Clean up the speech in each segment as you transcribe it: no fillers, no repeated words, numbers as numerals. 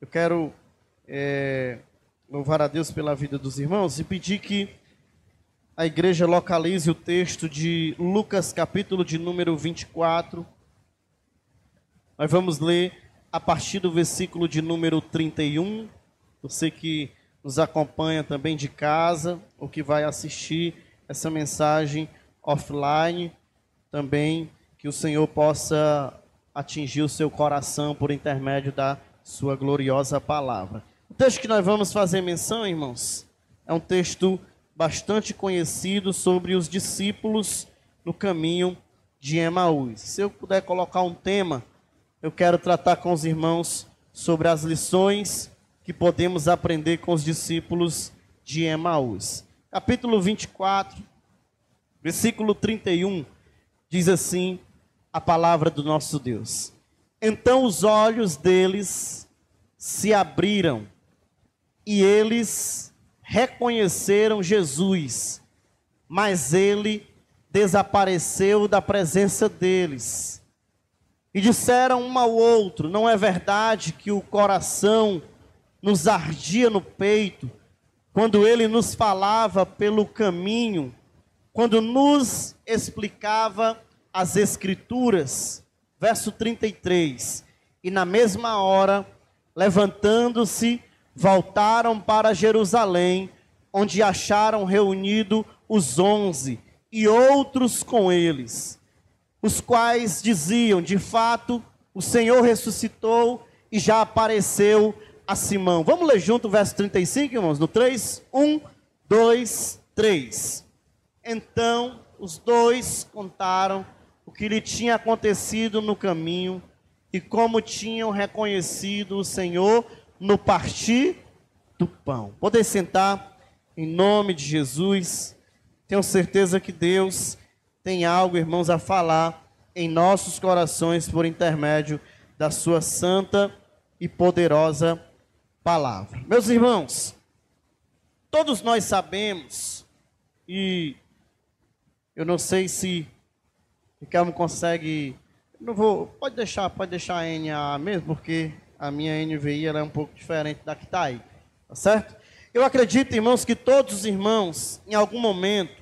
Eu quero louvar a Deus pela vida dos irmãos e pedir que a igreja localize o texto de Lucas, capítulo de número 24. Nós vamos ler a partir do versículo de número 31. Você que nos acompanha também de casa, ou que vai assistir essa mensagem offline, também que o Senhor possa atingir o seu coração por intermédio da sua gloriosa palavra. O texto que nós vamos fazer menção, irmãos, é um texto bastante conhecido sobre os discípulos no caminho de Emaús. Se eu puder colocar um tema, eu quero tratar com os irmãos sobre as lições que podemos aprender com os discípulos de Emaús. Capítulo 24, versículo 31, diz assim a palavra do nosso Deus. Então os olhos deles se abriram e eles reconheceram Jesus, mas ele desapareceu da presença deles. E disseram um ao outro: não é verdade que o coração nos ardia no peito quando ele nos falava pelo caminho, quando nos explicava as Escrituras? Verso 33. E na mesma hora, levantando-se, voltaram para Jerusalém, onde acharam reunido os 11 e outros com eles, os quais diziam: de fato, o Senhor ressuscitou e já apareceu a Simão. Vamos ler junto o verso 35, irmãos, no 3? 1, 2, 3. Então os dois contaram o que lhe tinha acontecido no caminho e como tinham reconhecido o Senhor no partir do pão. Podem sentar, em nome de Jesus. Tenho certeza que Deus tem algo, irmãos, a falar em nossos corações por intermédio da sua santa e poderosa palavra. Meus irmãos, todos nós sabemos, e eu não sei se o Ricardo consegue, não vou, pode deixar a NA mesmo, porque a minha NVI ela é um pouco diferente da que está aí, tá certo? Eu acredito, irmãos, que todos os irmãos, em algum momento,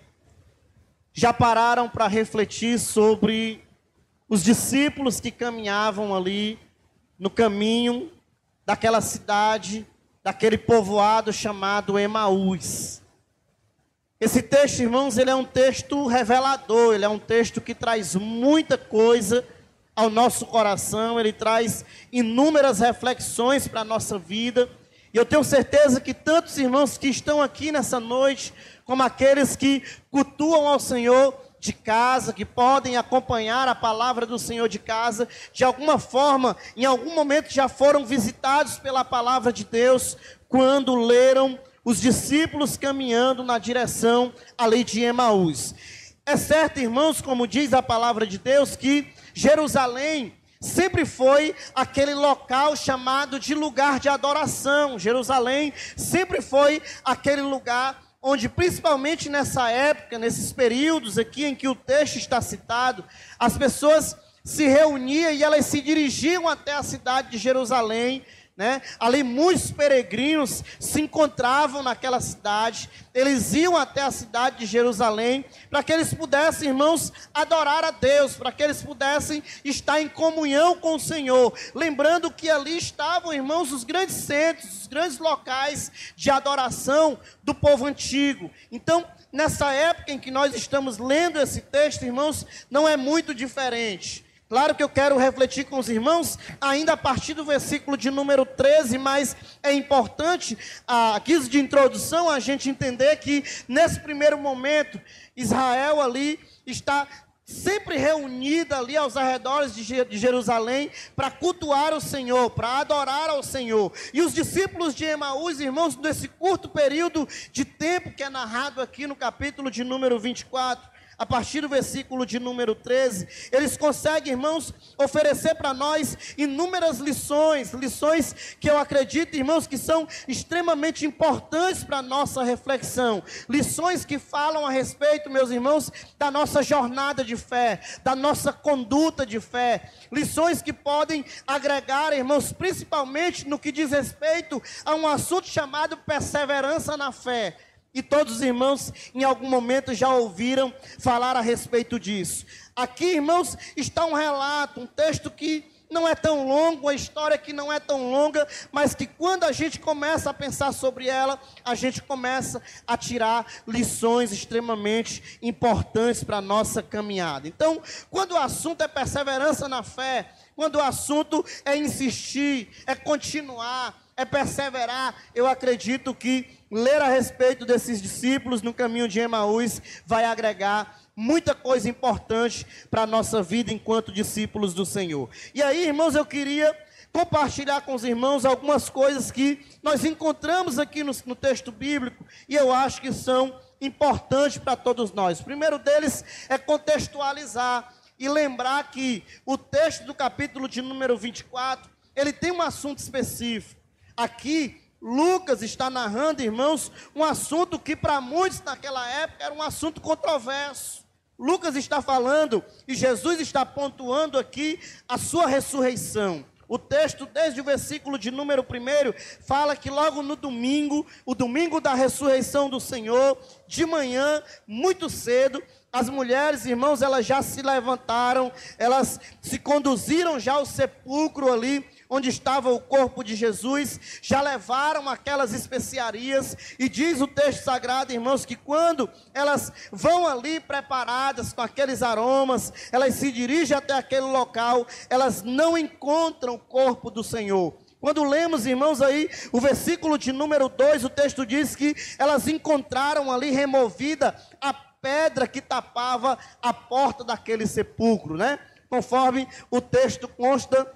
já pararam para refletir sobre os discípulos que caminhavam ali no caminho daquela cidade, daquele povoado chamado Emaús. Esse texto, irmãos, ele é um texto revelador, ele é um texto que traz muita coisa ao nosso coração, ele traz inúmeras reflexões para a nossa vida. E eu tenho certeza que tantos irmãos que estão aqui nessa noite, como aqueles que cultuam ao Senhor de casa, que podem acompanhar a palavra do Senhor de casa, de alguma forma, em algum momento já foram visitados pela palavra de Deus, quando leram os discípulos caminhando na direção ali de Emaús. É certo, irmãos, como diz a palavra de Deus, que Jerusalém sempre foi aquele local chamado de lugar de adoração. Jerusalém sempre foi aquele lugar onde, principalmente nessa época, nesses períodos aqui em que o texto está citado, as pessoas se reuniam e elas se dirigiam até a cidade de Jerusalém, né? Ali muitos peregrinos se encontravam naquela cidade, eles iam até a cidade de Jerusalém, para que eles pudessem, irmãos, adorar a Deus, para que eles pudessem estar em comunhão com o Senhor, lembrando que ali estavam, irmãos, os grandes centros, os grandes locais de adoração do povo antigo. Então, nessa época em que nós estamos lendo esse texto, irmãos, não é muito diferente. Claro que eu quero refletir com os irmãos ainda a partir do versículo de número 13, mas é importante, a guisa de introdução, a gente entender que nesse primeiro momento, Israel ali está sempre reunida ali aos arredores de Jerusalém para cultuar o Senhor, para adorar ao Senhor. E os discípulos de Emaús, irmãos, nesse curto período de tempo que é narrado aqui no capítulo de número 24, a partir do versículo de número 13, eles conseguem, irmãos, oferecer para nós inúmeras lições que eu acredito, irmãos, que são extremamente importantes para a nossa reflexão. Lições que falam a respeito, meus irmãos, da nossa jornada de fé, da nossa conduta de fé. Lições que podem agregar, irmãos, principalmente no que diz respeito a um assunto chamado perseverança na fé. E todos os irmãos, em algum momento, já ouviram falar a respeito disso. Aqui, irmãos, está um relato, um texto que não é tão longo, uma história que não é tão longa, mas que quando a gente começa a pensar sobre ela, a gente começa a tirar lições extremamente importantes para a nossa caminhada. Então, quando o assunto é perseverança na fé, quando o assunto é insistir, é continuar, é perseverar, eu acredito que ler a respeito desses discípulos no caminho de Emaús vai agregar muita coisa importante para a nossa vida enquanto discípulos do Senhor. E aí, irmãos, eu queria compartilhar com os irmãos algumas coisas que nós encontramos aqui no texto bíblico e eu acho que são importantes para todos nós. O primeiro deles é contextualizar e lembrar que o texto do capítulo de número 24, ele tem um assunto específico. Aqui, Lucas está narrando, irmãos, um assunto que para muitos naquela época era um assunto controverso. Lucas está falando e Jesus está pontuando aqui a sua ressurreição. O texto, desde o versículo de número 1, fala que logo no domingo, o domingo da ressurreição do Senhor, de manhã, muito cedo, as mulheres, irmãos, elas já se levantaram, elas se conduziram já ao sepulcro ali, onde estava o corpo de Jesus, já levaram aquelas especiarias, e diz o texto sagrado, irmãos, que quando elas vão ali preparadas com aqueles aromas, elas se dirigem até aquele local, elas não encontram o corpo do Senhor. Quando lemos, irmãos, aí o versículo de número 2, o texto diz que elas encontraram ali removida a pedra que tapava a porta daquele sepulcro, né? Conforme o texto consta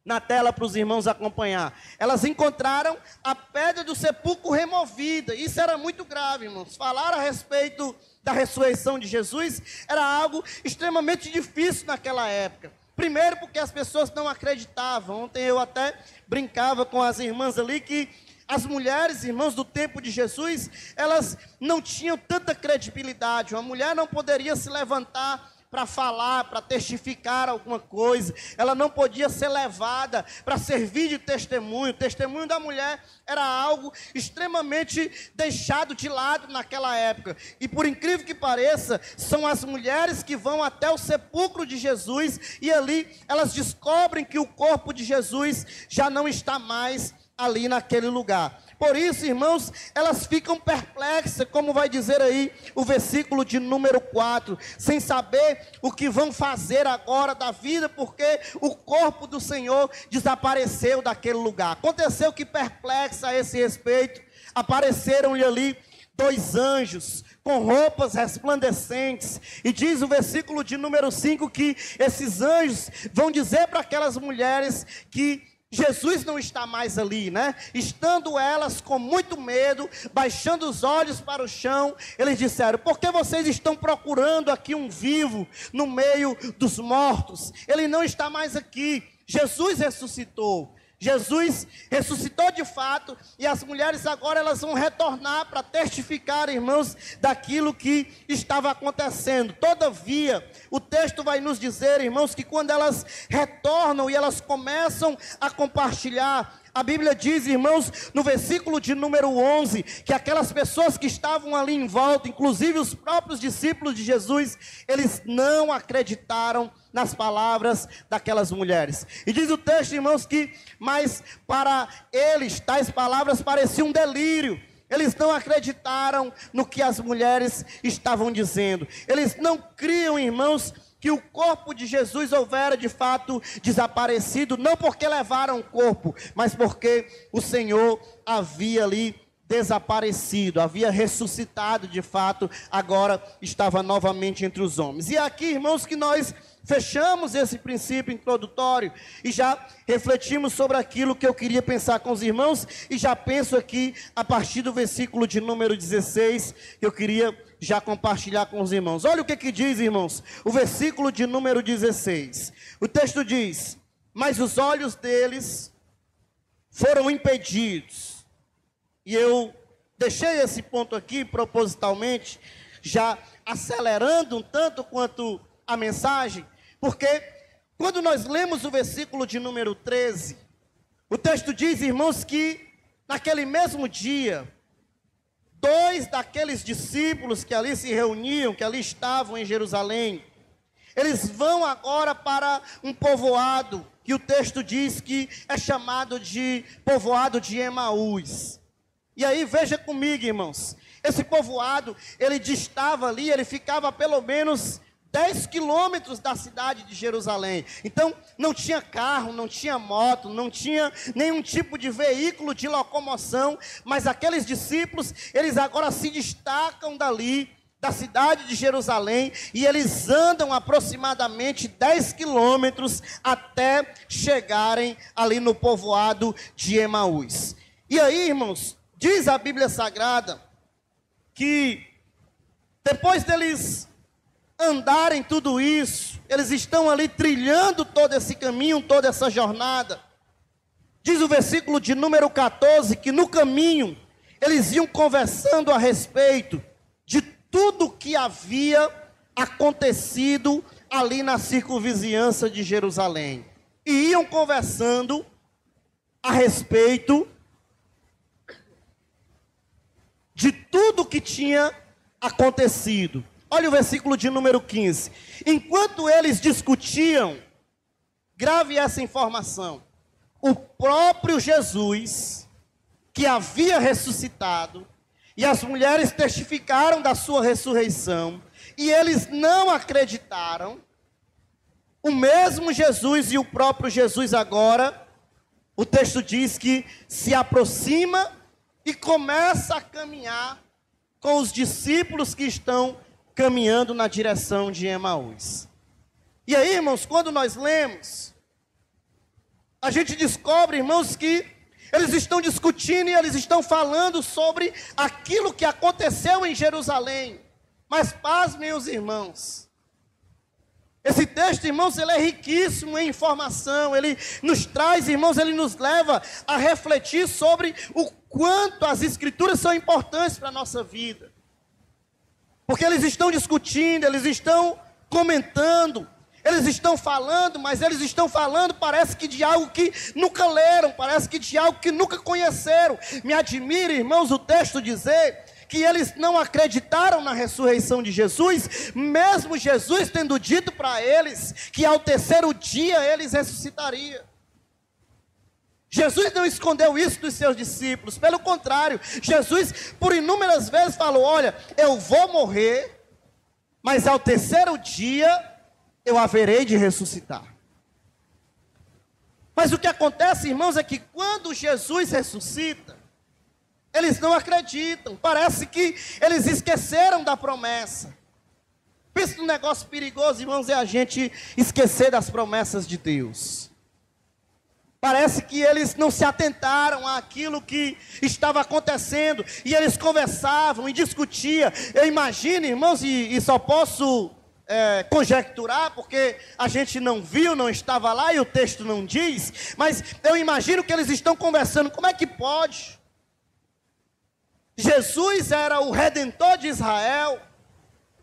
na tela para os irmãos acompanhar. Elas encontraram a pedra do sepulcro removida. Isso era muito grave, irmãos. Falar a respeito da ressurreição de Jesus era algo extremamente difícil naquela época. Primeiro porque as pessoas não acreditavam. Ontem eu até brincava com as irmãs ali que as mulheres, irmãos, do tempo de Jesus, elas não tinham tanta credibilidade. Uma mulher não poderia se levantar para falar, para testificar alguma coisa. Ela não podia ser levada para servir de testemunho. O testemunho da mulher era algo extremamente deixado de lado naquela época. E por incrível que pareça, são as mulheres que vão até o sepulcro de Jesus e ali elas descobrem que o corpo de Jesus já não está mais ali naquele lugar. Por isso, irmãos, elas ficam perplexas, como vai dizer aí o versículo de número 4, sem saber o que vão fazer agora da vida, porque o corpo do Senhor desapareceu daquele lugar. Aconteceu que, perplexa a esse respeito, apareceram-lhe ali 2 anjos com roupas resplandecentes, e diz o versículo de número 5 que esses anjos vão dizer para aquelas mulheres que Jesus não está mais ali, né? Estando elas com muito medo, baixando os olhos para o chão, eles disseram: por que vocês estão procurando aqui um vivo no meio dos mortos? Ele não está mais aqui. Jesus ressuscitou. Jesus ressuscitou de fato, e as mulheres agora elas vão retornar para testificar, irmãos, daquilo que estava acontecendo. Todavia, o texto vai nos dizer, irmãos, que quando elas retornam e elas começam a compartilhar, a Bíblia diz, irmãos, no versículo de número 11, que aquelas pessoas que estavam ali em volta, inclusive os próprios discípulos de Jesus, eles não acreditaram nas palavras daquelas mulheres. E diz o texto, irmãos, que mas para eles tais palavras pareciam um delírio. Eles não acreditaram no que as mulheres estavam dizendo. Eles não criam, irmãos, que o corpo de Jesus houvera de fato desaparecido, não porque levaram o corpo, mas porque o Senhor havia ali desaparecido, havia ressuscitado de fato, agora estava novamente entre os homens. E aqui, irmãos, que nós fechamos esse princípio introdutório e já refletimos sobre aquilo que eu queria pensar com os irmãos, e já penso aqui a partir do versículo de número 16, que eu queria já compartilhar com os irmãos. Olha o que diz, irmãos, o versículo de número 16. O texto diz: mas os olhos deles foram impedidos. E eu deixei esse ponto aqui propositalmente, já acelerando um tanto quanto a mensagem, porque quando nós lemos o versículo de número 13, o texto diz, irmãos, que naquele mesmo dia, 2 daqueles discípulos que ali se reuniam, que ali estavam em Jerusalém, eles vão agora para um povoado, que o texto diz que é chamado de povoado de Emaús. E aí veja comigo, irmãos, esse povoado, ele distava ali, ele ficava a pelo menos 10 quilômetros da cidade de Jerusalém. Então, não tinha carro, não tinha moto, não tinha nenhum tipo de veículo de locomoção, mas aqueles discípulos, eles agora se destacam dali, da cidade de Jerusalém, e eles andam aproximadamente 10 quilômetros até chegarem ali no povoado de Emaús. E aí, irmãos, diz a Bíblia Sagrada que depois deles andarem tudo isso, eles estão ali trilhando todo esse caminho, toda essa jornada. Diz o versículo de número 14 que no caminho eles iam conversando a respeito de tudo que havia acontecido ali na circunvizinhança de Jerusalém. E iam conversando a respeito de tudo que tinha acontecido. Olha o versículo de número 15. Enquanto eles discutiam, grave essa informação, o próprio Jesus, que havia ressuscitado, e as mulheres testificaram da sua ressurreição, e eles não acreditaram, o mesmo Jesus e o próprio Jesus agora, o texto diz que se aproxima e começa a caminhar com os discípulos que estão caminhando na direção de Emaús. E aí, irmãos, quando nós lemos, a gente descobre, irmãos, que eles estão discutindo e eles estão falando sobre aquilo que aconteceu em Jerusalém. Mas pasmem os irmãos, esse texto, irmãos, ele é riquíssimo em informação, ele nos traz, irmãos, ele nos leva a refletir sobre o quanto as escrituras são importantes para a nossa vida. Porque eles estão discutindo, eles estão comentando, eles estão falando, mas eles estão falando, parece que de algo que nunca leram, parece que de algo que nunca conheceram. Me admira, irmãos, o texto dizer que eles não acreditaram na ressurreição de Jesus, mesmo Jesus tendo dito para eles que ao terceiro dia eles ressuscitariam. Jesus não escondeu isso dos seus discípulos, pelo contrário, Jesus por inúmeras vezes falou, olha, eu vou morrer, mas ao terceiro dia eu haverei de ressuscitar. Mas o que acontece, irmãos, é que quando Jesus ressuscita, eles não acreditam, parece que eles esqueceram da promessa. Pensa num negócio perigoso, irmãos, é a gente esquecer das promessas de Deus. Parece que eles não se atentaram àquilo que estava acontecendo, e eles conversavam e discutiam. Eu imagino, irmãos, e só posso conjecturar, porque a gente não viu, não estava lá e o texto não diz, mas eu imagino que eles estão conversando, como é que pode? Jesus era o Redentor de Israel,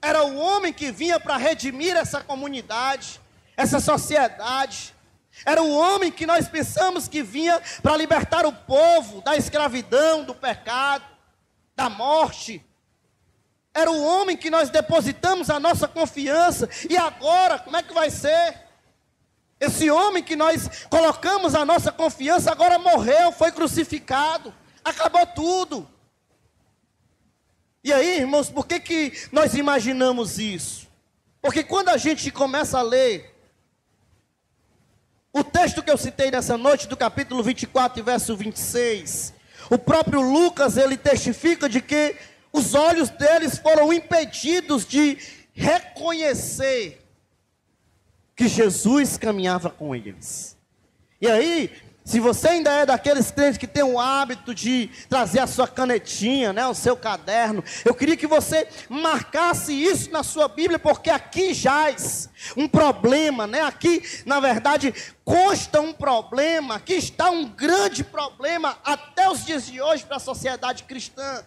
era o homem que vinha para redimir essa comunidade, essa sociedade, era o homem que nós pensamos que vinha para libertar o povo da escravidão, do pecado, da morte. Era o homem que nós depositamos a nossa confiança, e agora, como é que vai ser? Esse homem que nós colocamos a nossa confiança, agora morreu, foi crucificado, acabou tudo. E aí, irmãos, por que nós imaginamos isso? Porque quando a gente começa a ler o texto que eu citei nessa noite, do capítulo 24, verso 26, o próprio Lucas, ele testifica de que os olhos deles foram impedidos de reconhecer que Jesus caminhava com eles. E aí, Se você ainda é daqueles crentes que tem o hábito de trazer a sua canetinha, né, o seu caderno, eu queria que você marcasse isso na sua Bíblia, porque aqui jaz um problema, né? Aqui, na verdade, consta um problema, aqui está um grande problema até os dias de hoje para a sociedade cristã.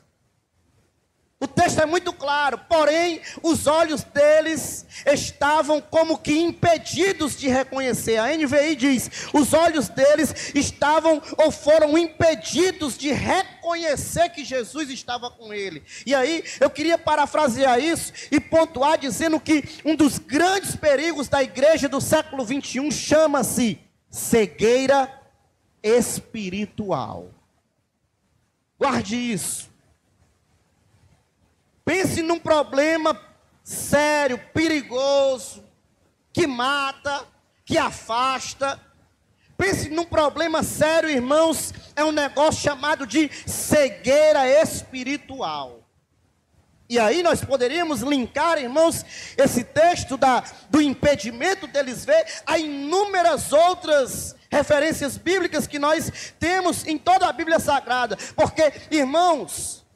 O texto é muito claro, porém, os olhos deles estavam como que impedidos de reconhecer. A NVI diz, os olhos deles estavam ou foram impedidos de reconhecer que Jesus estava com ele. E aí, eu queria parafrasear isso e pontuar dizendo que um dos grandes perigos da igreja do século 21 chama-se cegueira espiritual. Guarde isso. Pense num problema sério, perigoso, que mata, que afasta. Pense num problema sério, irmãos, é um negócio chamado de cegueira espiritual. E aí nós poderíamos linkar, irmãos, esse texto do impedimento deles ver a inúmeras outras referências bíblicas que nós temos em toda a Bíblia Sagrada. Porque, irmãos,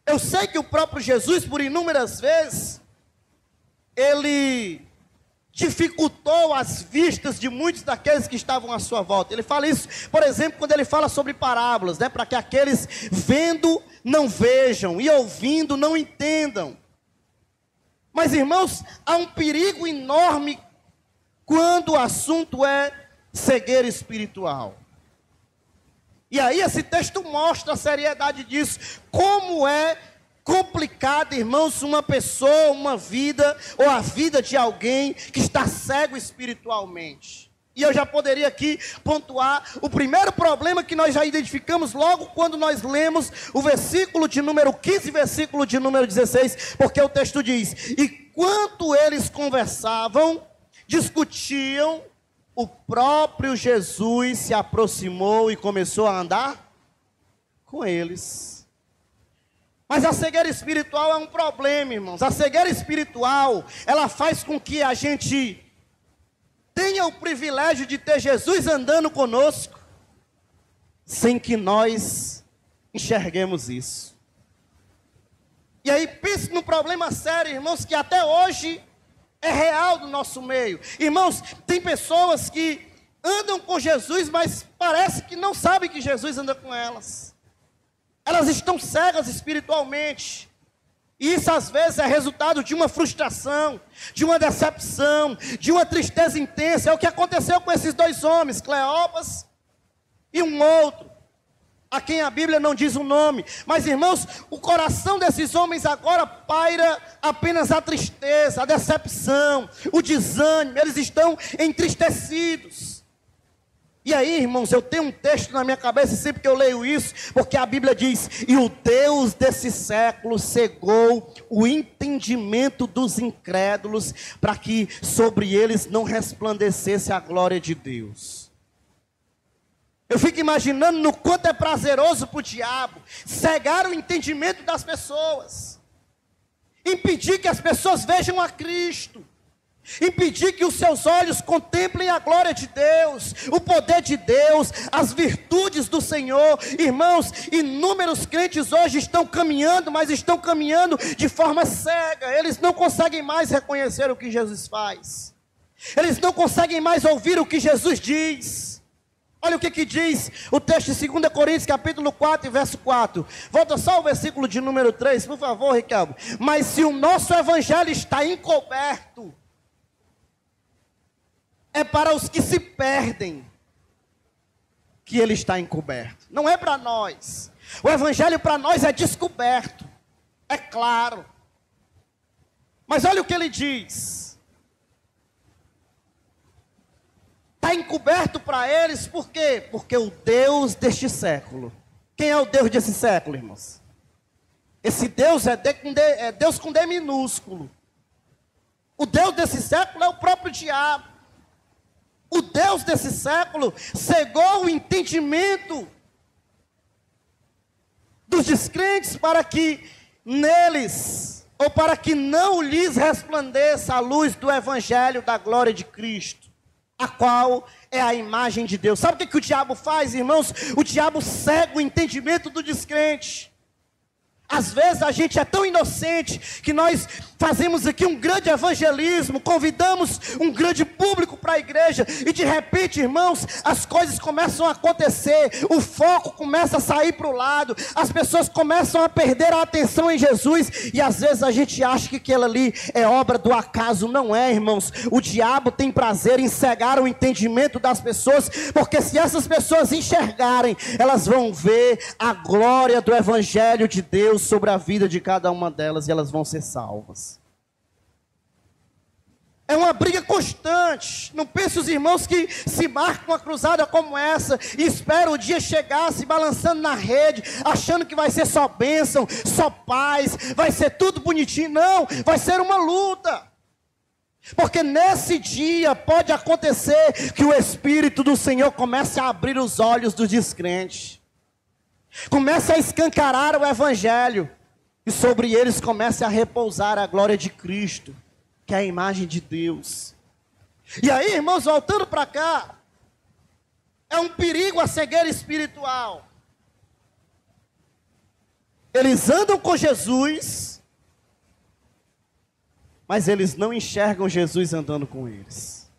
eu sei que o próprio Jesus, por inúmeras vezes, ele dificultou as vistas de muitos daqueles que estavam à sua volta. Ele fala isso, por exemplo, quando ele fala sobre parábolas, né? Para que aqueles vendo não vejam e ouvindo não entendam. Mas, irmãos, há um perigo enorme quando o assunto é cegueira espiritual. E aí esse texto mostra a seriedade disso. Como é complicado, irmãos, uma pessoa, uma vida, ou a vida de alguém que está cego espiritualmente. E eu já poderia aqui pontuar o primeiro problema que nós já identificamos logo quando nós lemos o versículo de número 15, versículo de número 16, porque o texto diz, e quanto eles conversavam, discutiam, o próprio Jesus se aproximou e começou a andar com eles. Mas a cegueira espiritual é um problema, irmãos. A cegueira espiritual, ela faz com que a gente tenha o privilégio de ter Jesus andando conosco, sem que nós enxerguemos isso. E aí pense num problema sério, irmãos, que até hoje é real do nosso meio. Irmãos, tem pessoas que andam com Jesus, mas parece que não sabem que Jesus anda com elas. Elas estão cegas espiritualmente. E isso às vezes é resultado de uma frustração, de uma decepção, de uma tristeza intensa. É o que aconteceu com esses dois homens, Cleopas e um outro, a quem a Bíblia não diz o nome. Mas, irmãos, o coração desses homens agora paira apenas a tristeza, a decepção, o desânimo. Eles estão entristecidos. E aí, irmãos, eu tenho um texto na minha cabeça sempre que eu leio isso, porque a Bíblia diz, e o Deus desse século cegou o entendimento dos incrédulos, para que sobre eles não resplandecesse a glória de Deus. Eu fico imaginando no quanto é prazeroso para o diabo cegar o entendimento das pessoas, impedir que as pessoas vejam a Cristo, impedir que os seus olhos contemplem a glória de Deus, o poder de Deus, as virtudes do Senhor. Irmãos, inúmeros crentes hoje estão caminhando, mas estão caminhando de forma cega. Eles não conseguem mais reconhecer o que Jesus faz, eles não conseguem mais ouvir o que Jesus diz. Olha o que diz o texto de 2 Coríntios, capítulo 4, verso 4. Volta só o versículo de número 3, por favor, Ricardo. Mas se o nosso evangelho está encoberto, é para os que se perdem que ele está encoberto. Não é para nós. O evangelho para nós é descoberto, é claro. Mas olha o que ele diz. Está encoberto para eles, por quê? Porque o Deus deste século. Quem é o Deus desse século, irmãos? Esse Deus é Deus com D minúsculo. O Deus desse século é o próprio diabo. O Deus desse século cegou o entendimento dos descrentes para que neles, ou para que não lhes resplandeça a luz do evangelho da glória de Cristo. a qual é a imagem de Deus. Sabe o que o diabo faz, irmãos? O diabo cega o entendimento do descrente. Às vezes a gente é tão inocente que nós fazemos aqui um grande evangelismo, convidamos um grande público para a igreja e de repente, irmãos, as coisas começam a acontecer, o foco começa a sair para o lado, as pessoas começam a perder a atenção em Jesus e às vezes a gente acha que aquilo ali é obra do acaso. Não é, irmãos. O diabo tem prazer em cegar o entendimento das pessoas, porque se essas pessoas enxergarem, elas vão ver a glória do evangelho de Deus sobre a vida de cada uma delas e elas vão ser salvas. É uma briga constante. Não pense os irmãos que se marcam uma cruzada como essa e esperam o dia chegar se balançando na rede, achando que vai ser só bênção, só paz, vai ser tudo bonitinho. Não, vai ser uma luta. Porque nesse dia pode acontecer que o Espírito do Senhor comece a abrir os olhos dos descrentes. Comece a escancarar o evangelho e sobre eles comece a repousar a glória de Cristo, que é a imagem de Deus. E aí, irmãos, voltando para cá, é um perigo a cegueira espiritual. Eles andam com Jesus, mas eles não enxergam Jesus andando com eles.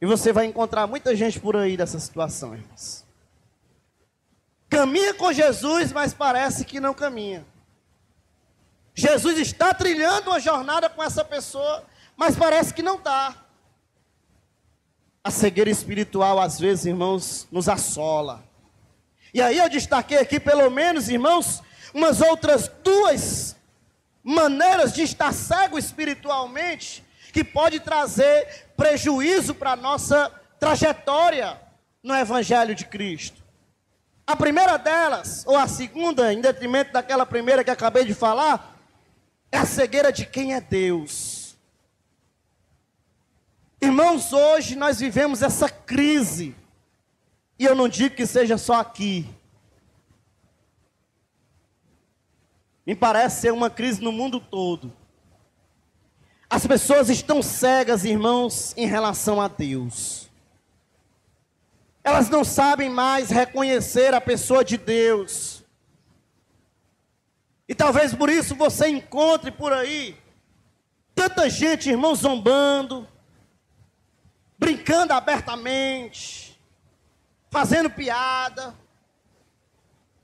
E você vai encontrar muita gente por aí dessa situação, irmãos. Caminha com Jesus, mas parece que não caminha. Jesus está trilhando uma jornada com essa pessoa, mas parece que não está. A cegueira espiritual, às vezes, irmãos, nos assola. E aí eu destaquei aqui, pelo menos, irmãos, umas outras duas maneiras de estar cego espiritualmente, que pode trazer prejuízo para a nossa trajetória no Evangelho de Cristo. A primeira delas, ou a segunda, em detrimento daquela primeira que acabei de falar, é a cegueira de quem é Deus. Irmãos, hoje nós vivemos essa crise, e eu não digo que seja só aqui. Me parece ser uma crise no mundo todo. As pessoas estão cegas, irmãos, em relação a Deus. Elas não sabem mais reconhecer a pessoa de Deus. E talvez por isso você encontre por aí tanta gente, irmãos, zombando, brincando abertamente, fazendo piada.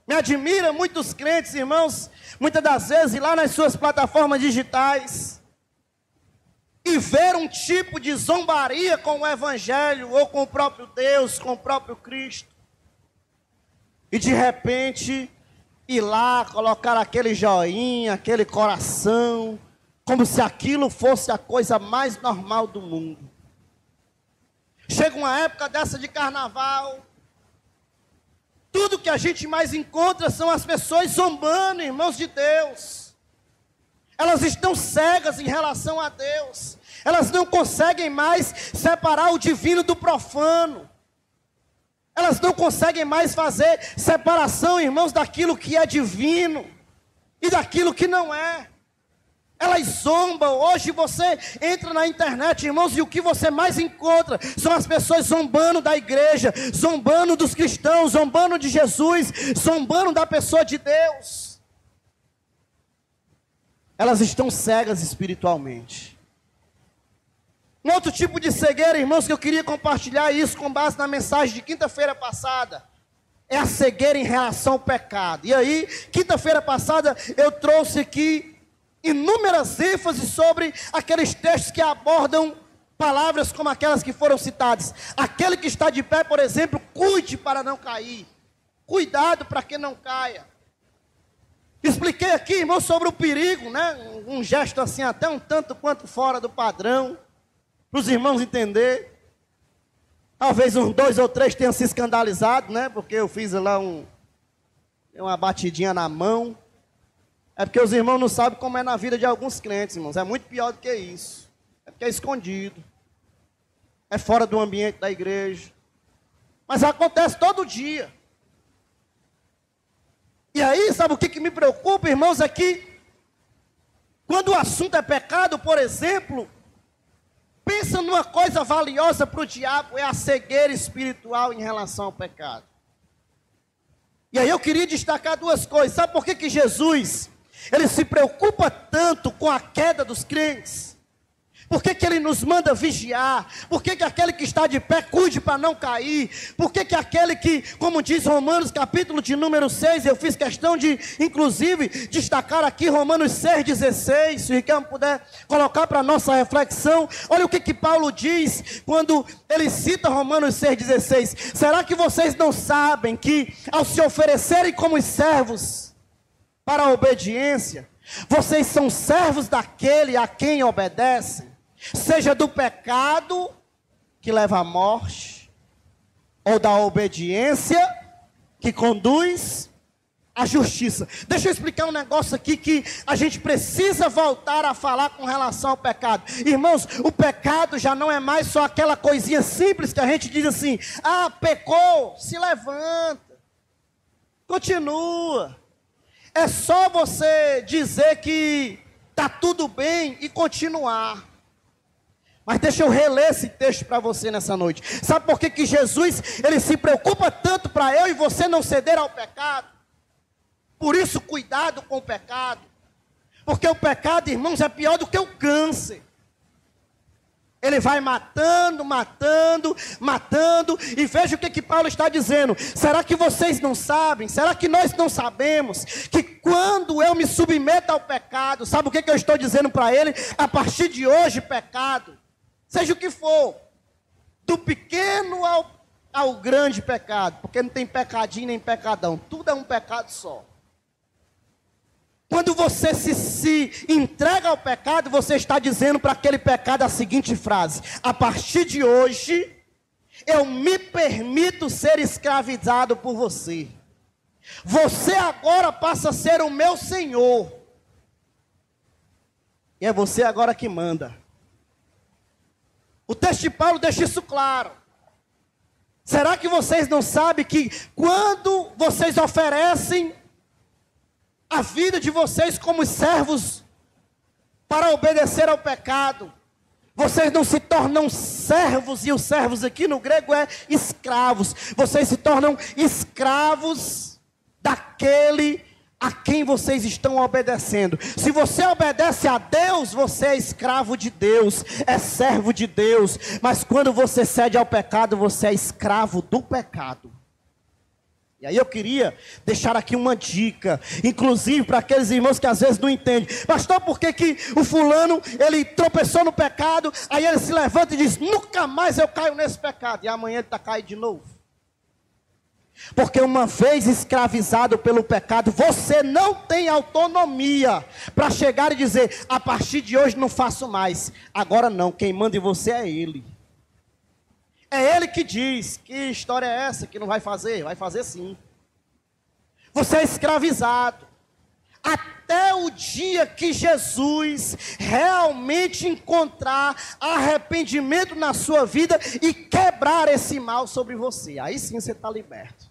Me admira muitos crentes, irmãos, muitas das vezes ir lá nas suas plataformas digitais e ver um tipo de zombaria com o Evangelho, ou com o próprio Deus, com o próprio Cristo. E de repente, ir lá, colocar aquele joinha, aquele coração, como se aquilo fosse a coisa mais normal do mundo. Chega uma época dessa de carnaval, tudo que a gente mais encontra são as pessoas zombando, irmãos de Deus. Elas estão cegas em relação a Deus. Elas não conseguem mais separar o divino do profano. Elas não conseguem mais fazer separação, irmãos, daquilo que é divino e daquilo que não é. Elas zombam. Hoje você entra na internet, irmãos, e o que você mais encontra são as pessoas zombando da igreja, zombando dos cristãos, zombando de Jesus, zombando da pessoa de Deus. Elas estão cegas espiritualmente. Um outro tipo de cegueira, irmãos, que eu queria compartilhar isso com base na mensagem de quinta-feira passada, é a cegueira em relação ao pecado. E aí, quinta-feira passada, eu trouxe aqui inúmeras ênfases sobre aqueles textos que abordam palavras como aquelas que foram citadas. Aquele que está de pé, por exemplo, cuide para não cair. Cuidado para que não caia. Expliquei aqui, irmão, sobre o perigo, né? Um gesto assim até um tanto quanto fora do padrão, para os irmãos entenderem. Talvez uns 2 ou 3 tenham se escandalizado, né? Porque eu fiz lá uma batidinha na mão. É porque os irmãos não sabem como é na vida de alguns crentes, irmãos. É muito pior do que isso. É porque é escondido. É fora do ambiente da igreja. Mas acontece todo dia. E aí, sabe o que me preocupa, irmãos? É que quando o assunto é pecado, por exemplo, pensa numa coisa valiosa para o diabo, é a cegueira espiritual em relação ao pecado. E aí eu queria destacar duas coisas. Sabe por que Jesus, ele se preocupa tanto com a queda dos crentes? Por que ele nos manda vigiar? Por que aquele que está de pé cuide para não cair? Por que aquele que, como diz Romanos capítulo de número 6, eu fiz questão de, inclusive, destacar aqui Romanos 6,16, se o Ricardo puder colocar para a nossa reflexão. Olha o que Paulo diz quando ele cita Romanos 6,16. Será que vocês não sabem que ao se oferecerem como servos para a obediência, vocês são servos daquele a quem obedecem? Seja do pecado que leva à morte, ou da obediência que conduz à justiça. Deixa eu explicar um negócio aqui que a gente precisa voltar a falar com relação ao pecado. Irmãos, o pecado já não é mais só aquela coisinha simples que a gente diz assim: ah, pecou, se levanta, continua. É só você dizer que está tudo bem e continuar. Mas deixa eu reler esse texto para você nessa noite. Sabe por que Jesus, ele se preocupa tanto para eu e você não ceder ao pecado? Por isso, cuidado com o pecado. Porque o pecado, irmãos, é pior do que o câncer. Ele vai matando, matando, matando. E veja o que Paulo está dizendo. Será que vocês não sabem? Será que nós não sabemos? Que quando eu me submeto ao pecado, sabe o que eu estou dizendo para ele? A partir de hoje, pecado, seja o que for, do pequeno ao grande pecado. Porque não tem pecadinho nem pecadão. Tudo é um pecado só. Quando você se entrega ao pecado, você está dizendo para aquele pecado a seguinte frase: a partir de hoje, eu me permito ser escravizado por você. Você agora passa a ser o meu Senhor. E é você agora que manda. O texto de Paulo deixa isso claro. Será que vocês não sabem que quando vocês oferecem a vida de vocês como servos para obedecer ao pecado, vocês não se tornam servos, e os servos aqui no grego é escravos. Vocês se tornam escravos daquele a quem vocês estão obedecendo. Se você obedece a Deus, você é escravo de Deus, é servo de Deus. Mas quando você cede ao pecado, você é escravo do pecado. E aí eu queria deixar aqui uma dica, inclusive para aqueles irmãos que às vezes não entendem. Pastor, por que o fulano, ele tropeçou no pecado, aí ele se levanta e diz: nunca mais eu caio nesse pecado. E amanhã ele está caindo de novo. Porque uma vez escravizado pelo pecado, você não tem autonomia para chegar e dizer: a partir de hoje não faço mais. Agora não, quem manda em você é Ele. É Ele que diz: que história é essa que não vai fazer? Vai fazer sim. Você é escravizado. Até o dia que Jesus realmente encontrar arrependimento na sua vida e quebrar esse mal sobre você. Aí sim você está liberto.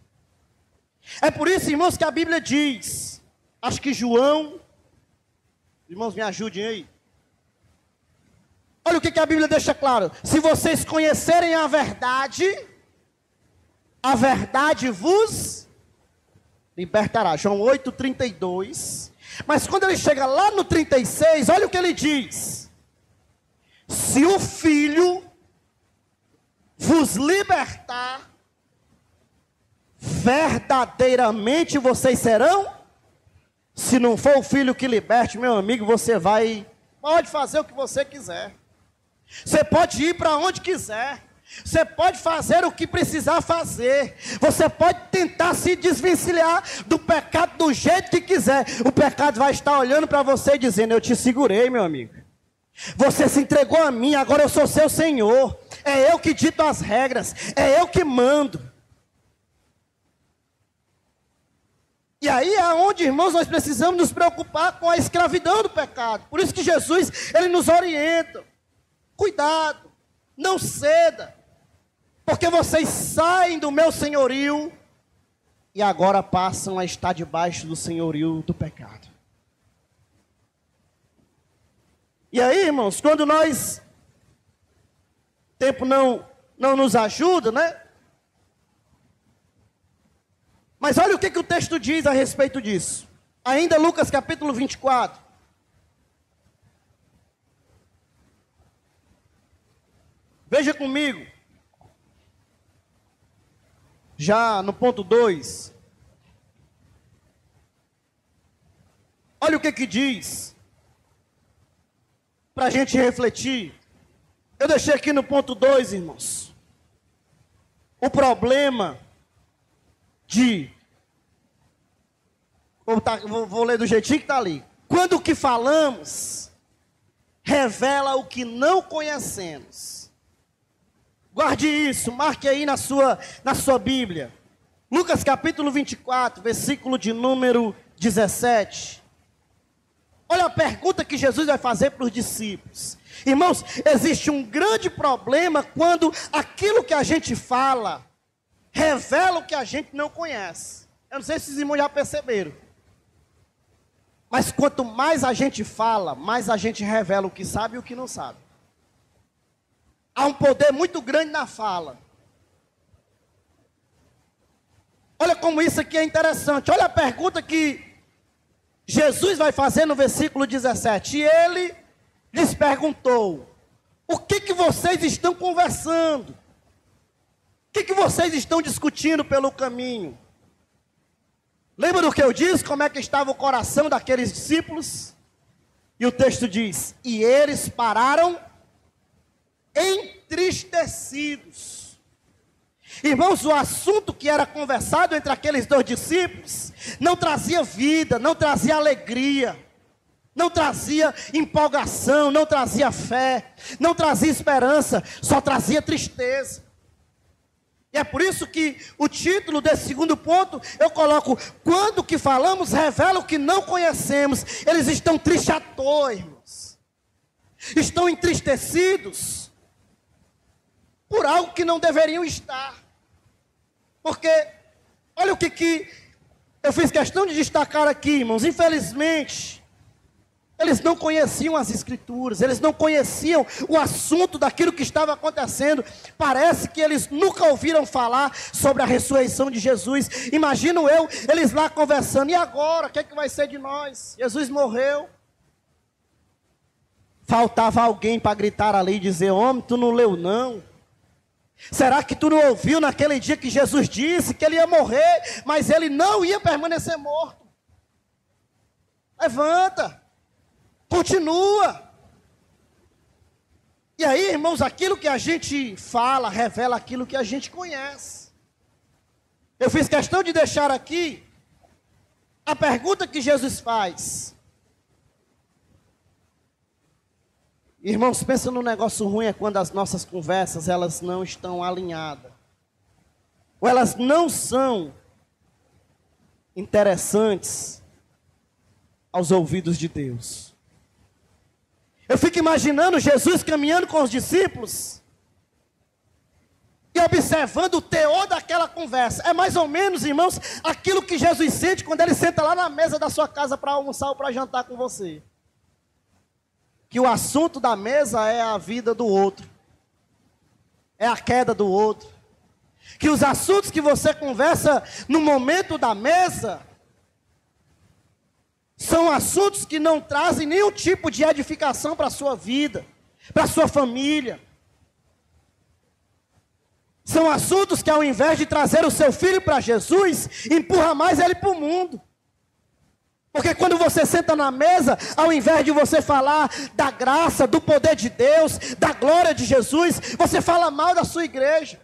É por isso, irmãos, que a Bíblia diz, acho que João, irmãos, me ajudem aí. Olha o que a Bíblia deixa claro: se vocês conhecerem a verdade vos libertará. João 8:32. Mas quando ele chega lá no 36, olha o que ele diz: se o Filho vos libertar, verdadeiramente vocês serão. Se não for o Filho que liberte, meu amigo, você pode fazer o que você quiser. Você pode ir para onde quiser. Você pode fazer o que precisar fazer. Você pode tentar se desvencilhar do pecado do jeito que quiser. O pecado vai estar olhando para você e dizendo: eu te segurei, meu amigo. Você se entregou a mim, agora eu sou seu Senhor. É eu que dito as regras. É eu que mando. E aí é onde, irmãos, nós precisamos nos preocupar com a escravidão do pecado. Por isso que Jesus, ele nos orienta: cuidado, não ceda, porque vocês saem do meu senhorio e agora passam a estar debaixo do senhorio do pecado. E aí, irmãos, quando nós tempo não nos ajuda, né? Mas olha o que o texto diz a respeito disso. Ainda Lucas capítulo 24. Veja comigo. Já no ponto 2. Olha o que diz. Para a gente refletir. Eu deixei aqui no ponto 2, irmãos. O problema de... Vou ler do jeitinho que está ali. Quando o que falamos revela o que não conhecemos. Guarde isso, marque aí na sua Bíblia. Lucas capítulo 24, versículo de número 17. Olha a pergunta que Jesus vai fazer para os discípulos. Irmãos, existe um grande problema quando aquilo que a gente fala revela o que a gente não conhece. Eu não sei se os irmãos já perceberam. Mas quanto mais a gente fala, mais a gente revela o que sabe e o que não sabe. Há um poder muito grande na fala. Olha como isso aqui é interessante. Olha a pergunta que Jesus vai fazer no versículo 17. E ele lhes perguntou: o que vocês estão conversando? O que vocês estão discutindo pelo caminho? Lembra do que eu disse? Como é que estava o coração daqueles discípulos? E o texto diz: e eles pararam entristecidos. Irmãos, o assunto que era conversado entre aqueles dois discípulos não trazia vida, não trazia alegria, não trazia empolgação, não trazia fé, não trazia esperança, só trazia tristeza. E é por isso que o título desse segundo ponto eu coloco: quando o que falamos revela o que não conhecemos. Eles estão tristes à toa, irmãos. Estão entristecidos por algo que não deveriam estar. Porque, olha o que eu fiz questão de destacar aqui, irmãos. Infelizmente, eles não conheciam as Escrituras, eles não conheciam o assunto daquilo que estava acontecendo. Parece que eles nunca ouviram falar sobre a ressurreição de Jesus. Imagino eu, eles lá conversando: e agora, o que vai ser de nós? Jesus morreu. Faltava alguém para gritar ali e dizer: homem, tu não leu não? Será que tu não ouviu naquele dia que Jesus disse que ele ia morrer, mas ele não ia permanecer morto? Levanta. Continua. E aí, irmãos, aquilo que a gente fala revela aquilo que a gente conhece. Eu fiz questão de deixar aqui a pergunta que Jesus faz. Irmãos, pensa no negócio ruim é quando as nossas conversas elas não estão alinhadas. Ou elas não são interessantes aos ouvidos de Deus. Eu fico imaginando Jesus caminhando com os discípulos e observando o teor daquela conversa. É mais ou menos, irmãos, aquilo que Jesus sente quando ele senta lá na mesa da sua casa para almoçar ou para jantar com você. Que o assunto da mesa é a vida do outro, é a queda do outro. Que os assuntos que você conversa no momento da mesa são assuntos que não trazem nenhum tipo de edificação para a sua vida, para a sua família. São assuntos que, ao invés de trazer o seu filho para Jesus, empurra mais ele para o mundo. Porque quando você senta na mesa, ao invés de você falar da graça, do poder de Deus, da glória de Jesus, você fala mal da sua igreja.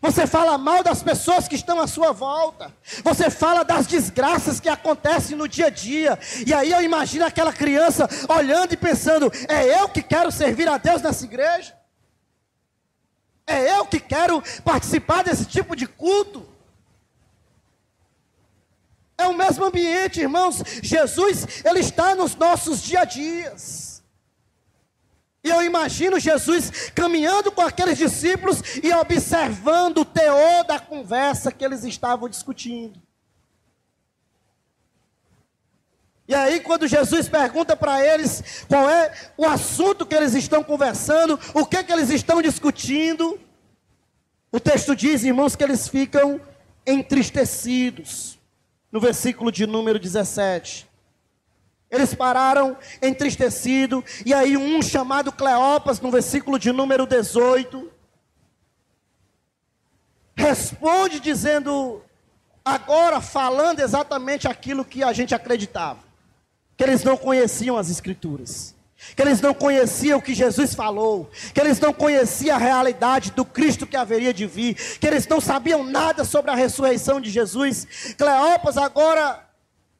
Você fala mal das pessoas que estão à sua volta. Você fala das desgraças que acontecem no dia a dia. E aí eu imagino aquela criança olhando e pensando: é eu que quero servir a Deus nessa igreja? É eu que quero participar desse tipo de culto? É o mesmo ambiente, irmãos. Jesus, ele está nos nossos dia a dias. E eu imagino Jesus caminhando com aqueles discípulos e observando o teor da conversa que eles estavam discutindo. E aí, quando Jesus pergunta para eles qual é o assunto que eles estão conversando, o que eles estão discutindo, o texto diz, irmãos, que eles ficam entristecidos. No versículo de número 17. Eles pararam entristecidos, e aí um chamado Cleopas, no versículo de número 18, responde dizendo, agora falando exatamente aquilo que a gente acreditava. Que eles não conheciam as Escrituras, que eles não conheciam o que Jesus falou, que eles não conheciam a realidade do Cristo que haveria de vir, que eles não sabiam nada sobre a ressurreição de Jesus. Cleopas agora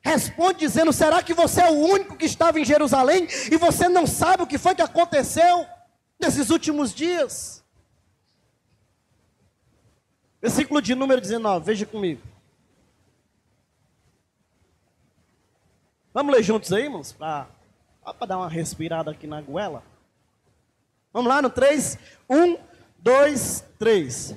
responde dizendo, será que você é o único que estava em Jerusalém e você não sabe o que foi que aconteceu nesses últimos dias? Versículo de número 19, veja comigo. Vamos ler juntos aí, irmãos? Para dar uma respirada aqui na goela. Vamos lá no 3. 1, 2, 3.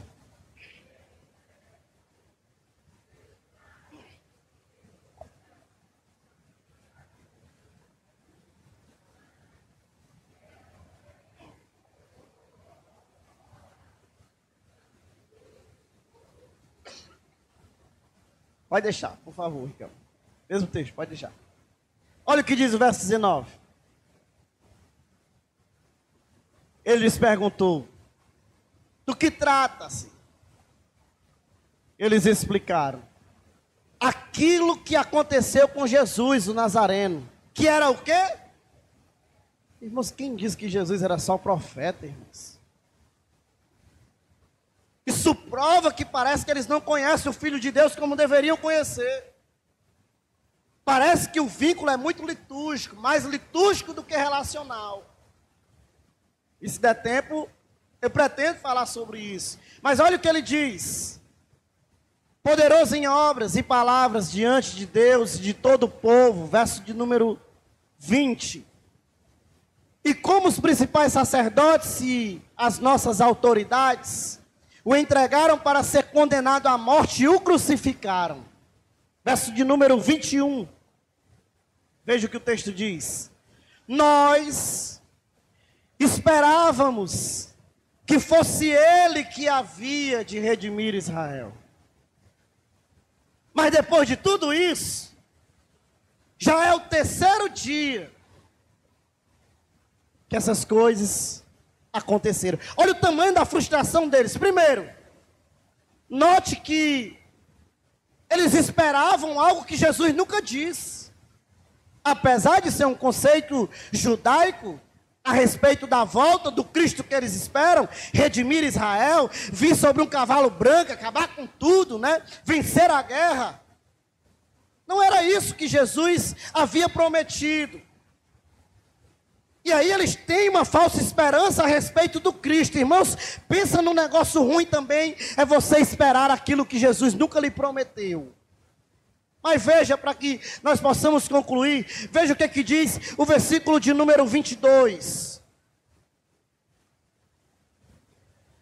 Pode deixar, por favor, Ricardo. Mesmo texto, pode deixar. Olha o que diz o verso 19. Ele lhes perguntou, do que trata-se? Eles explicaram. Aquilo que aconteceu com Jesus, o Nazareno. Que era o quê? Irmãos, quem disse que Jesus era só profeta, irmãos? Isso prova que parece que eles não conhecem o Filho de Deus como deveriam conhecer. Parece que o vínculo é muito litúrgico, mais litúrgico do que relacional. E se der tempo, eu pretendo falar sobre isso. Mas olha o que ele diz. Poderoso em obras e palavras diante de Deus e de todo o povo. Verso de número 20. E como os principais sacerdotes e as nossas autoridades o entregaram para ser condenado à morte e o crucificaram. Verso de número 21. Veja o que o texto diz. Nós esperávamos que fosse ele que havia de redimir Israel. Mas depois de tudo isso, já é o terceiro dia que essas coisas aconteceram. Olha o tamanho da frustração deles. Primeiro, note que eles esperavam algo que Jesus nunca disse. Apesar de ser um conceito judaico, a respeito da volta do Cristo que eles esperam, redimir Israel, vir sobre um cavalo branco, acabar com tudo, né? Vencer a guerra. Não era isso que Jesus havia prometido. E aí eles têm uma falsa esperança a respeito do Cristo. Irmãos, pensa num negócio ruim também, é você esperar aquilo que Jesus nunca lhe prometeu. Mas veja, para que nós possamos concluir, veja o que diz o versículo de número 22.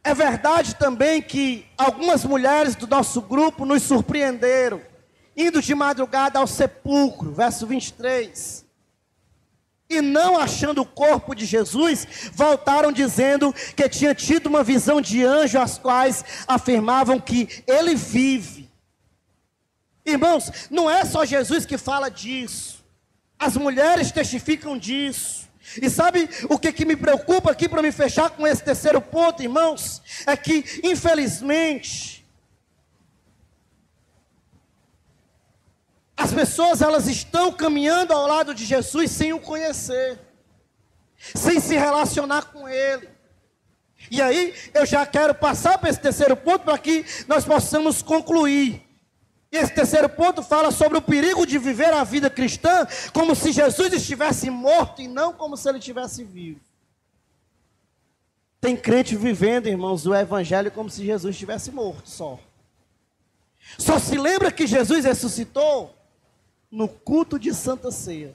É verdade também que algumas mulheres do nosso grupo nos surpreenderam, indo de madrugada ao sepulcro, verso 23. E não achando o corpo de Jesus, voltaram dizendo que tinha tido uma visão de anjo, as quais afirmavam que ele vive. Irmãos, não é só Jesus que fala disso. As mulheres testificam disso. E sabe o que me preocupa aqui para me fechar com esse terceiro ponto, irmãos? É que, infelizmente, as pessoas elas estão caminhando ao lado de Jesus sem o conhecer, sem se relacionar com Ele. E aí eu já quero passar para esse terceiro ponto para que nós possamos concluir. E esse terceiro ponto fala sobre o perigo de viver a vida cristã como se Jesus estivesse morto e não como se ele estivesse vivo. Tem crente vivendo, irmãos, o evangelho como se Jesus estivesse morto só. Só se lembra que Jesus ressuscitou no culto de Santa Ceia.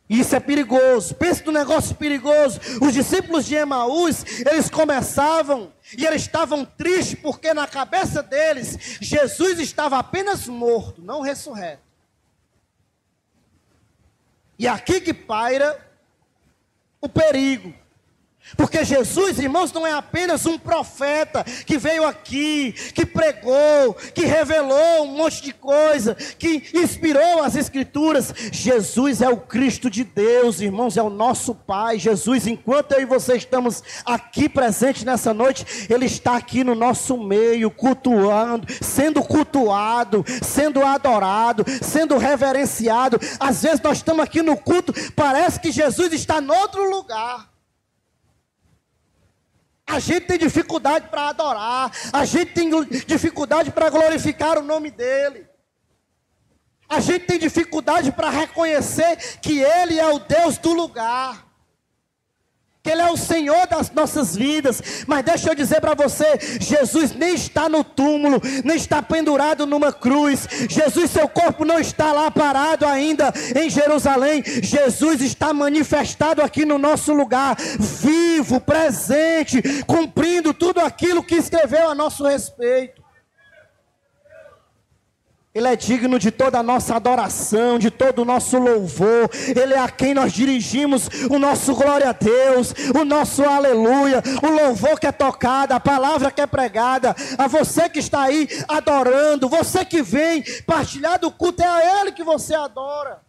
Isso é perigoso. Pense no negócio perigoso. Os discípulos de Emaús, eles começavam e eles estavam tristes porque na cabeça deles Jesus estava apenas morto, não ressurreto. E aqui que paira o perigo. Porque Jesus, irmãos, não é apenas um profeta que veio aqui, que pregou, que revelou um monte de coisa, que inspirou as Escrituras. Jesus é o Cristo de Deus, irmãos, é o nosso Pai. Jesus, enquanto eu e você estamos aqui presentes nessa noite, Ele está aqui no nosso meio, cultuando, sendo adorado, sendo reverenciado. Às vezes nós estamos aqui no culto, parece que Jesus está em outro lugar. A gente tem dificuldade para adorar, a gente tem dificuldade para glorificar o nome dEle. A gente tem dificuldade para reconhecer que Ele é o Deus do lugar, que Ele é o Senhor das nossas vidas. Mas deixa eu dizer para você, Jesus nem está no túmulo, nem está pendurado numa cruz. Jesus, seu corpo não está lá parado ainda em Jerusalém. Jesus está manifestado aqui no nosso lugar, vivo, presente, cumprindo tudo aquilo que escreveu a nosso respeito. Ele é digno de toda a nossa adoração, de todo o nosso louvor. Ele é a quem nós dirigimos o nosso glória a Deus, o nosso aleluia, o louvor que é tocado, a palavra que é pregada. A você que está aí adorando, você que vem partilhar do culto, é a Ele que você adora.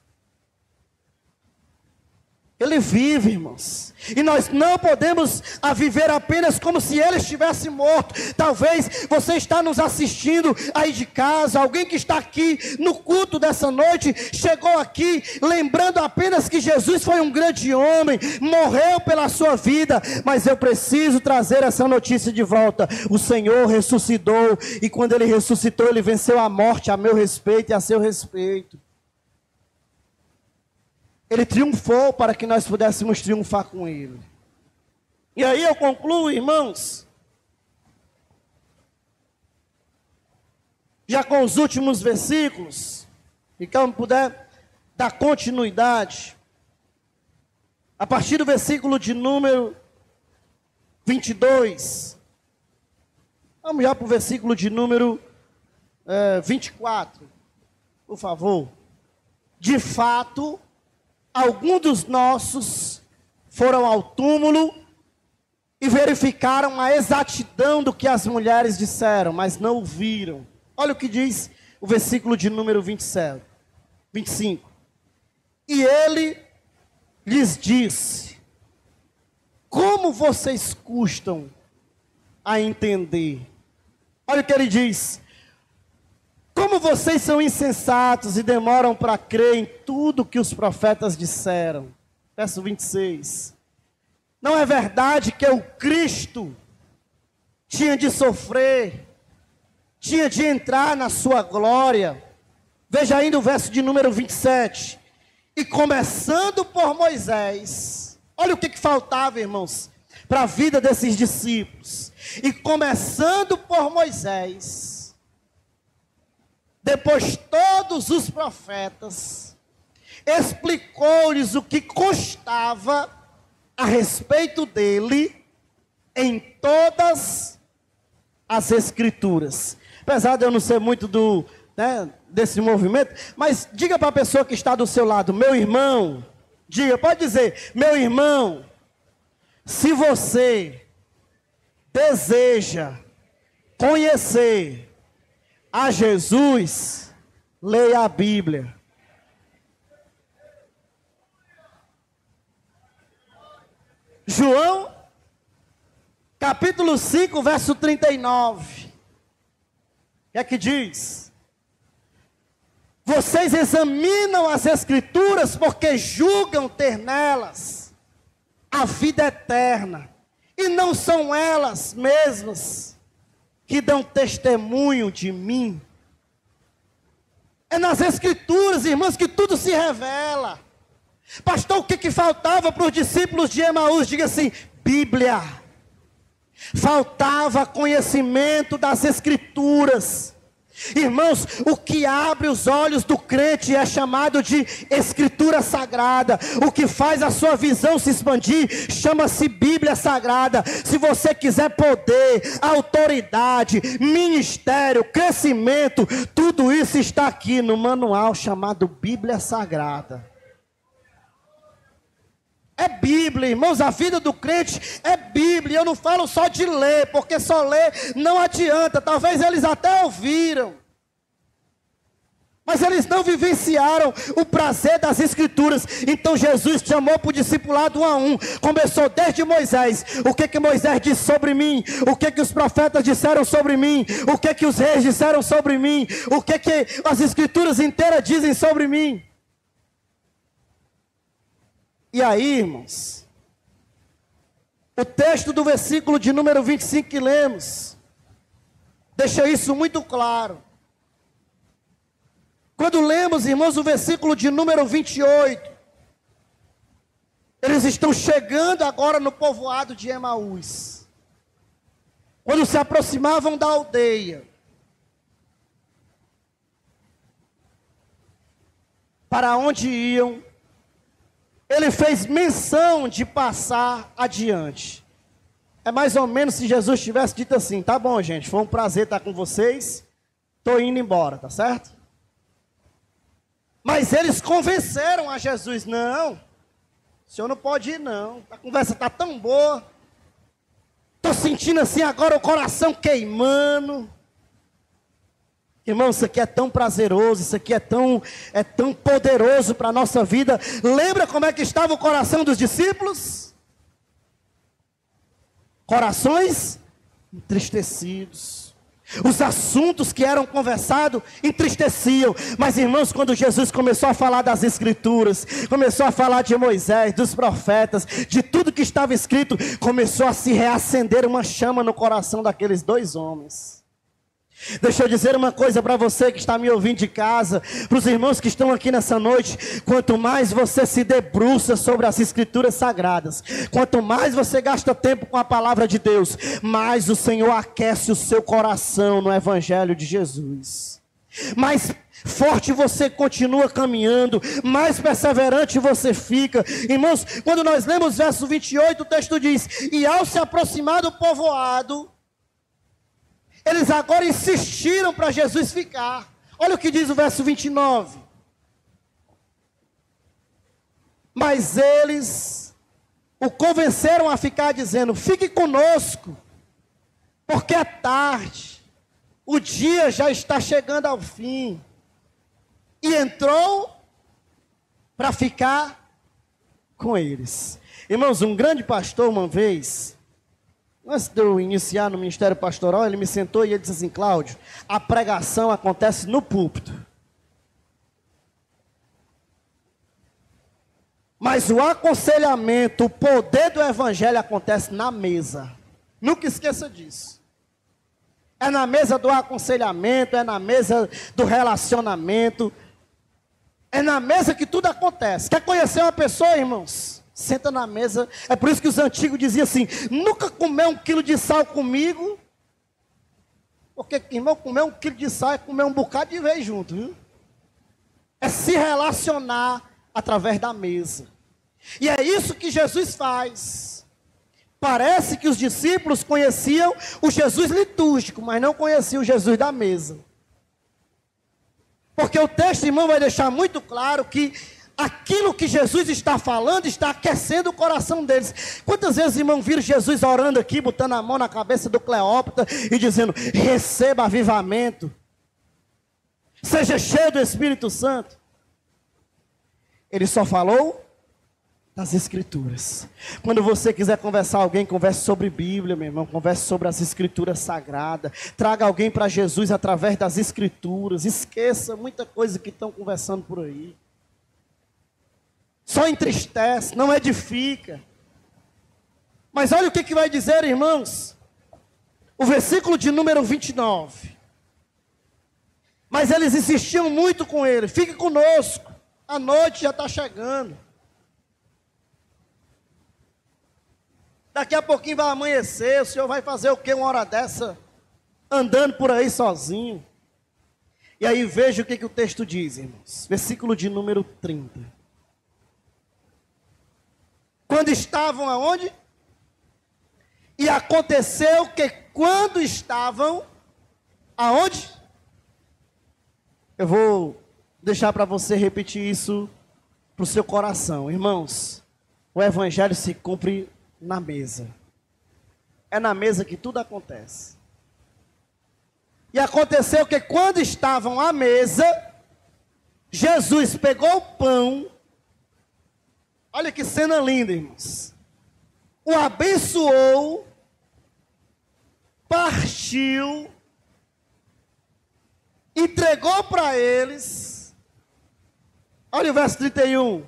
Ele vive, irmãos, e nós não podemos viver apenas como se Ele estivesse morto. Talvez você está nos assistindo aí de casa, alguém que está aqui no culto dessa noite, chegou aqui lembrando apenas que Jesus foi um grande homem, morreu pela sua vida, mas eu preciso trazer essa notícia de volta. O Senhor ressuscitou, e quando Ele ressuscitou, Ele venceu a morte a meu respeito e a seu respeito. Ele triunfou para que nós pudéssemos triunfar com Ele. E aí eu concluo, irmãos, já com os últimos versículos, e quem puder dar continuidade, a partir do versículo de número 22, vamos já para o versículo de número 24, por favor. De fato, alguns dos nossos foram ao túmulo e verificaram a exatidão do que as mulheres disseram, mas não o viram. Olha o que diz o versículo de número 25. E ele lhes disse: como vocês custam a entender? Olha o que ele diz: como vocês são insensatos e demoram para crer em tudo que os profetas disseram. Verso 26. Não é verdade que o Cristo tinha de sofrer, tinha de entrar na sua glória? Veja ainda o verso de número 27. E começando por Moisés. Olha o que faltava, irmãos, para a vida desses discípulos. E começando por Moisés, depois todos os profetas, explicou-lhes o que constava a respeito dele em todas as Escrituras. Apesar de eu não ser muito desse movimento, mas diga para a pessoa que está do seu lado: meu irmão, diga, pode dizer, meu irmão, se você deseja conhecer a Jesus, leia a Bíblia. João, capítulo 5, verso 39. O que é que diz? Vocês examinam as Escrituras porque julgam ter nelas a vida eterna, e não são elas mesmas que dão testemunho de mim. É nas Escrituras, irmãos, que tudo se revela. Pastor, o que faltava para os discípulos de Emaús? Diga assim: Bíblia. Faltava conhecimento das Escrituras. Irmãos, o que abre os olhos do crente é chamado de Escritura Sagrada. O que faz a sua visão se expandir chama-se Bíblia Sagrada. Se você quiser poder, autoridade, ministério, crescimento, tudo isso está aqui no manual chamado Bíblia Sagrada. É Bíblia, irmãos, a vida do crente é Bíblia. Eu não falo só de ler, porque só ler não adianta. Talvez eles até ouviram, mas eles não vivenciaram o prazer das Escrituras. Então Jesus chamou para o discipulado um a um. Começou desde Moisés. O que Moisés disse sobre mim? O que os profetas disseram sobre mim? O que os reis disseram sobre mim? O que as Escrituras inteiras dizem sobre mim? E aí, irmãos, o texto do versículo de número 25 que lemos, deixa isso muito claro. Quando lemos, irmãos, o versículo de número 28, eles estão chegando agora no povoado de Emaús. Quando se aproximavam da aldeia, para onde iam, ele fez menção de passar adiante. É mais ou menos se Jesus tivesse dito assim: tá bom, gente, foi um prazer estar com vocês, estou indo embora, tá certo? Mas eles convenceram a Jesus: não, o senhor não pode ir não, a conversa está tão boa, estou sentindo assim agora o coração queimando. Irmão, isso aqui é tão prazeroso, isso aqui é tão poderoso para a nossa vida. Lembra como é que estava o coração dos discípulos? Corações entristecidos. Os assuntos que eram conversados entristeciam. Mas, irmãos, quando Jesus começou a falar das Escrituras, começou a falar de Moisés, dos profetas, de tudo que estava escrito, começou a se reacender uma chama no coração daqueles dois homens. Deixa eu dizer uma coisa para você que está me ouvindo de casa, para os irmãos que estão aqui nessa noite: quanto mais você se debruça sobre as Escrituras Sagradas, quanto mais você gasta tempo com a palavra de Deus, mais o Senhor aquece o seu coração no Evangelho de Jesus. Mais forte você continua caminhando, mais perseverante você fica. Irmãos, quando nós lemos verso 28, o texto diz: e ao se aproximar do povoado, eles agora insistiram para Jesus ficar. Olha o que diz o verso 29. Mas eles o convenceram a ficar, dizendo: fique conosco, porque é tarde, o dia já está chegando ao fim. E entrou para ficar com eles. Irmãos, um grande pastor uma vez, antes de eu iniciar no ministério pastoral, ele me sentou e ele disse assim: Cláudio, a pregação acontece no púlpito, mas o aconselhamento, o poder do evangelho acontece na mesa. Nunca esqueça disso. É na mesa do aconselhamento, é na mesa do relacionamento, é na mesa que tudo acontece. Quer conhecer uma pessoa, irmãos? Senta na mesa. É por isso que os antigos diziam assim: nunca comer 1 quilo de sal comigo, porque, irmão, comer 1 quilo de sal é comer um bocado de vez junto, viu? É se relacionar através da mesa. E é isso que Jesus faz. Parece que os discípulos conheciam o Jesus litúrgico, mas não conheciam o Jesus da mesa. Porque o texto, irmão, vai deixar muito claro que aquilo que Jesus está falando está aquecendo o coração deles. Quantas vezes, irmão, viram Jesus orando aqui, botando a mão na cabeça do Cleópatra e dizendo: receba avivamento, seja cheio do Espírito Santo? Ele só falou das Escrituras. Quando você quiser conversar com alguém, converse sobre Bíblia, meu irmão, converse sobre as Escrituras Sagradas. Traga alguém para Jesus através das Escrituras. Esqueça muita coisa que estão conversando por aí. Só entristece, não edifica. Mas olha o que vai dizer, irmãos, o versículo de número 29. Mas eles insistiam muito com ele: fique conosco, a noite já está chegando. Daqui a pouquinho vai amanhecer, o senhor vai fazer o que uma hora dessa, andando por aí sozinho? E aí veja o que o texto diz, irmãos. Versículo de número 30. Quando estavam aonde? E aconteceu que quando estavam aonde? Eu vou deixar para você repetir isso para o seu coração. Irmãos, O evangelho se cumpre na mesa. É na mesa que tudo acontece. E aconteceu que quando estavam à mesa, Jesus pegou o pão. Olha que cena linda, irmãos. O abençoou, partiu, entregou para eles. Olha o verso 31.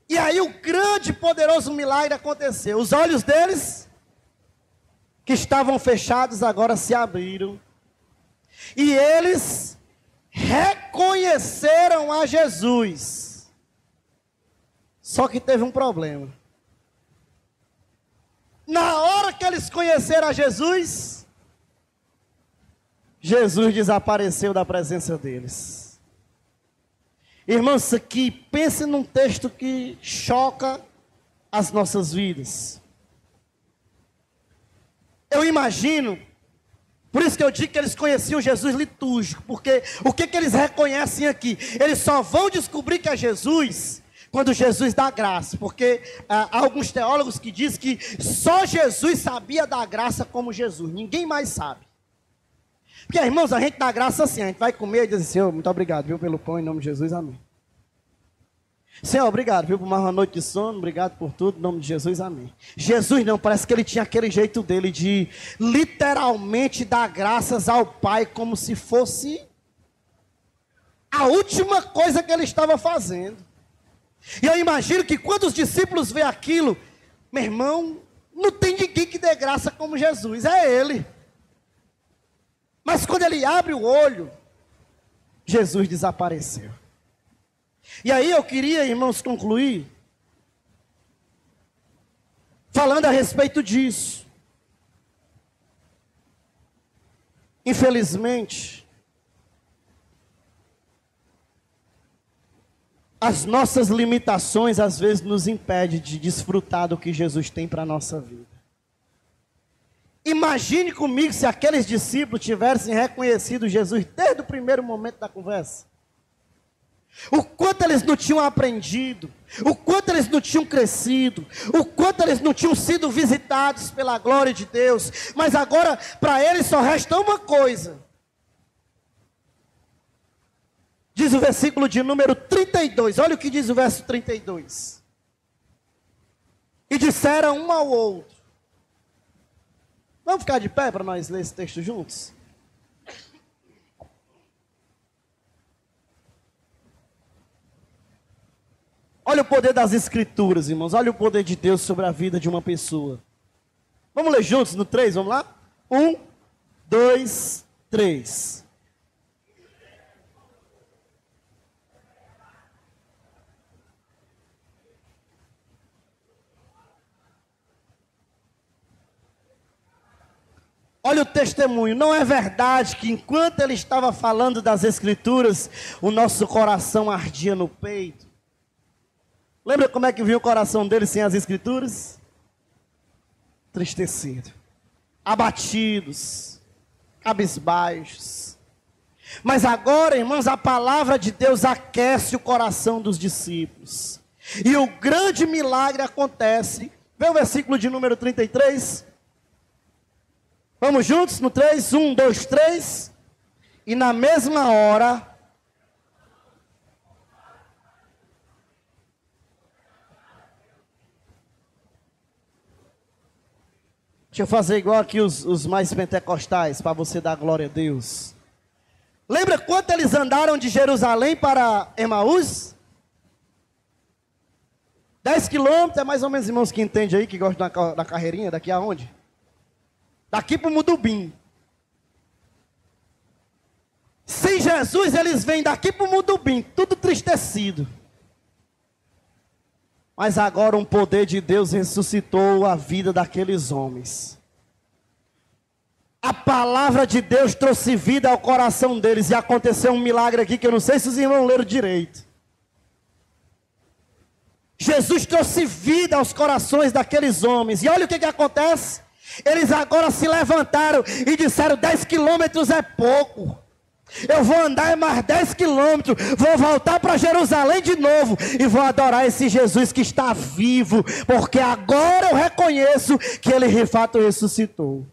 E aí o grande e poderoso milagre aconteceu. Os olhos deles, que estavam fechados, agora se abriram. E eles reconheceram a Jesus. Só que teve um problema. Na hora que eles conheceram a Jesus, Jesus desapareceu da presença deles. Irmãos, isso aqui, pense num texto que choca as nossas vidas. Eu imagino, por isso que eu digo que eles conheciam Jesus litúrgico, porque o que eles reconhecem aqui? Eles só vão descobrir que é Jesus quando Jesus dá graça, porque há alguns teólogos que dizem que só Jesus sabia dar graça como Jesus, ninguém mais sabe. Porque, irmãos, a gente dá graça assim, a gente vai comer e diz assim: Senhor, muito obrigado, viu, pelo pão, em nome de Jesus, amém. Senhor, obrigado, viu, por mais uma noite de sono, obrigado por tudo, em nome de Jesus, amém. Jesus não, parece que ele tinha aquele jeito dele de literalmente dar graças ao Pai como se fosse a última coisa que ele estava fazendo. E eu imagino que quando os discípulos veem aquilo, meu irmão, não tem ninguém que dê graça como Jesus, é ele. Mas quando ele abre o olho, Jesus desapareceu. E aí eu queria, irmãos, concluir falando a respeito disso. Infelizmente, as nossas limitações às vezes nos impedem de desfrutar do que Jesus tem para a nossa vida. Imagine comigo se aqueles discípulos tivessem reconhecido Jesus desde o primeiro momento da conversa. O quanto eles não tinham aprendido, o quanto eles não tinham crescido, o quanto eles não tinham sido visitados pela glória de Deus. Mas agora, para eles só resta uma coisa. Diz o versículo de número 32, olha o que diz o verso 32. E disseram um ao outro. Vamos ficar de pé para nós ler esse texto juntos? Olha o poder das Escrituras, irmãos. Olha o poder de Deus sobre a vida de uma pessoa. Vamos ler juntos no 3, vamos lá? 1, 2, 3. Olha o testemunho. Não é verdade que enquanto ele estava falando das Escrituras, o nosso coração ardia no peito? Lembra como é que vinha o coração dele sem as Escrituras? Tristecido, abatidos, cabisbaixos. Mas agora, irmãos, a palavra de Deus aquece o coração dos discípulos. E o grande milagre acontece. Vê o versículo de número 33. Vamos juntos no 3, 1, 2, 3. E na mesma hora, deixa eu fazer igual aqui os mais pentecostais, para você dar glória a Deus. Lembra quanto eles andaram de Jerusalém para Emaús? 10 quilômetros, é mais ou menos, irmãos que entendem aí, que gostam da carreirinha, daqui aonde? Daqui para o Mudubim. Sem Jesus, eles vêm daqui para o Mudubim, tudo tristecido. Mas agora um poder de Deus ressuscitou a vida daqueles homens. A palavra de Deus trouxe vida ao coração deles. E aconteceu um milagre aqui que eu não sei se os irmãos leram direito. Jesus trouxe vida aos corações daqueles homens. E olha o que acontece. Eles agora se levantaram e disseram: 10 quilômetros é pouco. Eu vou andar mais 10 quilômetros, vou voltar para Jerusalém de novo e vou adorar esse Jesus que está vivo, porque agora eu reconheço que ele de fato ressuscitou.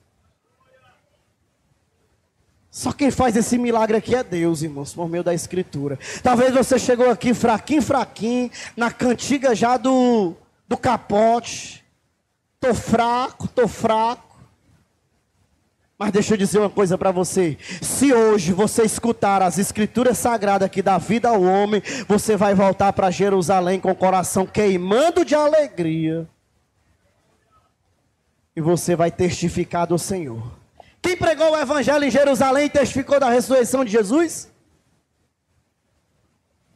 Só quem faz esse milagre aqui é Deus, irmãos, por meio da Escritura. Talvez você chegou aqui fraquinho, na cantiga já do capote. Tô fraco. Mas deixa eu dizer uma coisa para você. Se hoje você escutar as Escrituras sagradas que dá vida ao homem, você vai voltar para Jerusalém com o coração queimando de alegria. E você vai testificar do Senhor. Quem pregou o evangelho em Jerusalém e testificou da ressurreição de Jesus?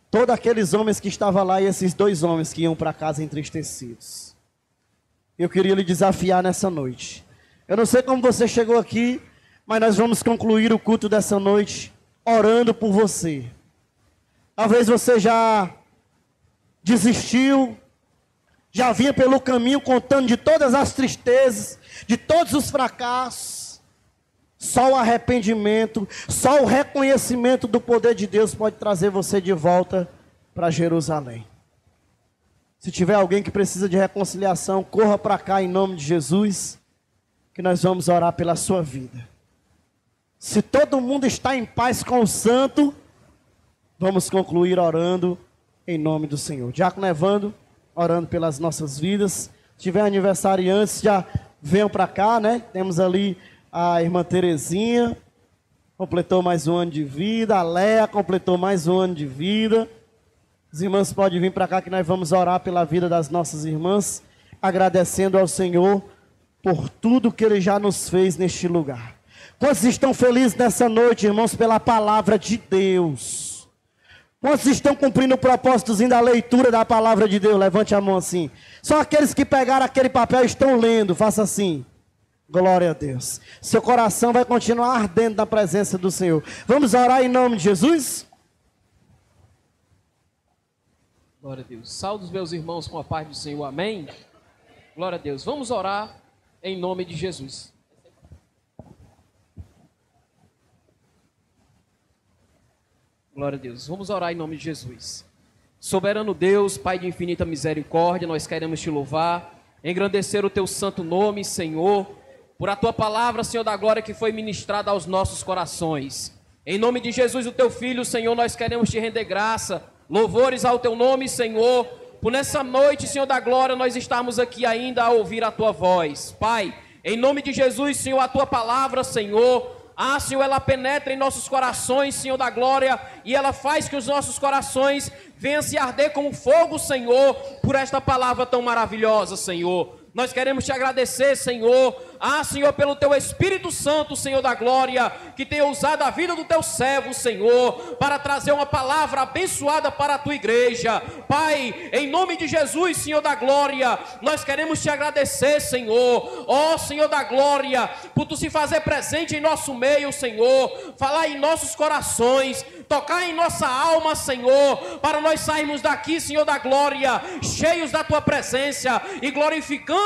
Todos aqueles homens que estavam lá e esses 2 homens que iam para casa entristecidos. Eu queria lhe desafiar nessa noite. Eu não sei como você chegou aqui, mas nós vamos concluir o culto dessa noite orando por você. Talvez você já desistiu, já vinha pelo caminho contando de todas as tristezas, de todos os fracassos. Só o arrependimento, só o reconhecimento do poder de Deus pode trazer você de volta para Jerusalém. Se tiver alguém que precisa de reconciliação, corra para cá em nome de Jesus, que nós vamos orar pela sua vida. Se todo mundo está em paz com o santo, vamos concluir orando em nome do Senhor. Diácono Evandro, orando pelas nossas vidas. Se tiver aniversariantes, já venham para cá, né? Temos ali a irmã Terezinha, completou mais um ano de vida. A Léa completou mais um ano de vida. Os irmãos podem vir para cá que nós vamos orar pela vida das nossas irmãs, agradecendo ao Senhor por tudo que Ele já nos fez neste lugar. Quantos estão felizes nessa noite, irmãos, pela palavra de Deus? Quantos estão cumprindo o propósitozinho da leitura da palavra de Deus? Levante a mão assim. Só aqueles que pegaram aquele papel e estão lendo, faça assim. Glória a Deus. Seu coração vai continuar ardendo na presença do Senhor. Vamos orar em nome de Jesus? Glória a Deus. Saúde os meus irmãos com a paz do Senhor. Amém? Glória a Deus. Vamos orar em nome de Jesus. Glória a Deus. Vamos orar em nome de Jesus. Soberano Deus, Pai de infinita misericórdia, nós queremos te louvar, engrandecer o teu santo nome, Senhor, por a tua palavra, Senhor da glória, que foi ministrada aos nossos corações. Em nome de Jesus, o teu Filho, Senhor, nós queremos te render graça, louvores ao teu nome, Senhor, por nessa noite, Senhor da glória, nós estamos aqui ainda a ouvir a tua voz. Pai, em nome de Jesus, Senhor, a tua palavra, Senhor, Senhor, ela penetra em nossos corações, Senhor da glória, e ela faz que os nossos corações venham se arder como fogo, Senhor, por esta palavra tão maravilhosa, Senhor. Nós queremos te agradecer, Senhor, Senhor, pelo teu Espírito Santo, Senhor da glória, que tem usado a vida do teu servo, Senhor, para trazer uma palavra abençoada para a tua igreja. Pai, em nome de Jesus, Senhor da glória, nós queremos te agradecer, Senhor, Senhor da glória, por tu se fazer presente em nosso meio, Senhor, falar em nossos corações, tocar em nossa alma, Senhor, para nós sairmos daqui, Senhor da glória, cheios da tua presença e glorificando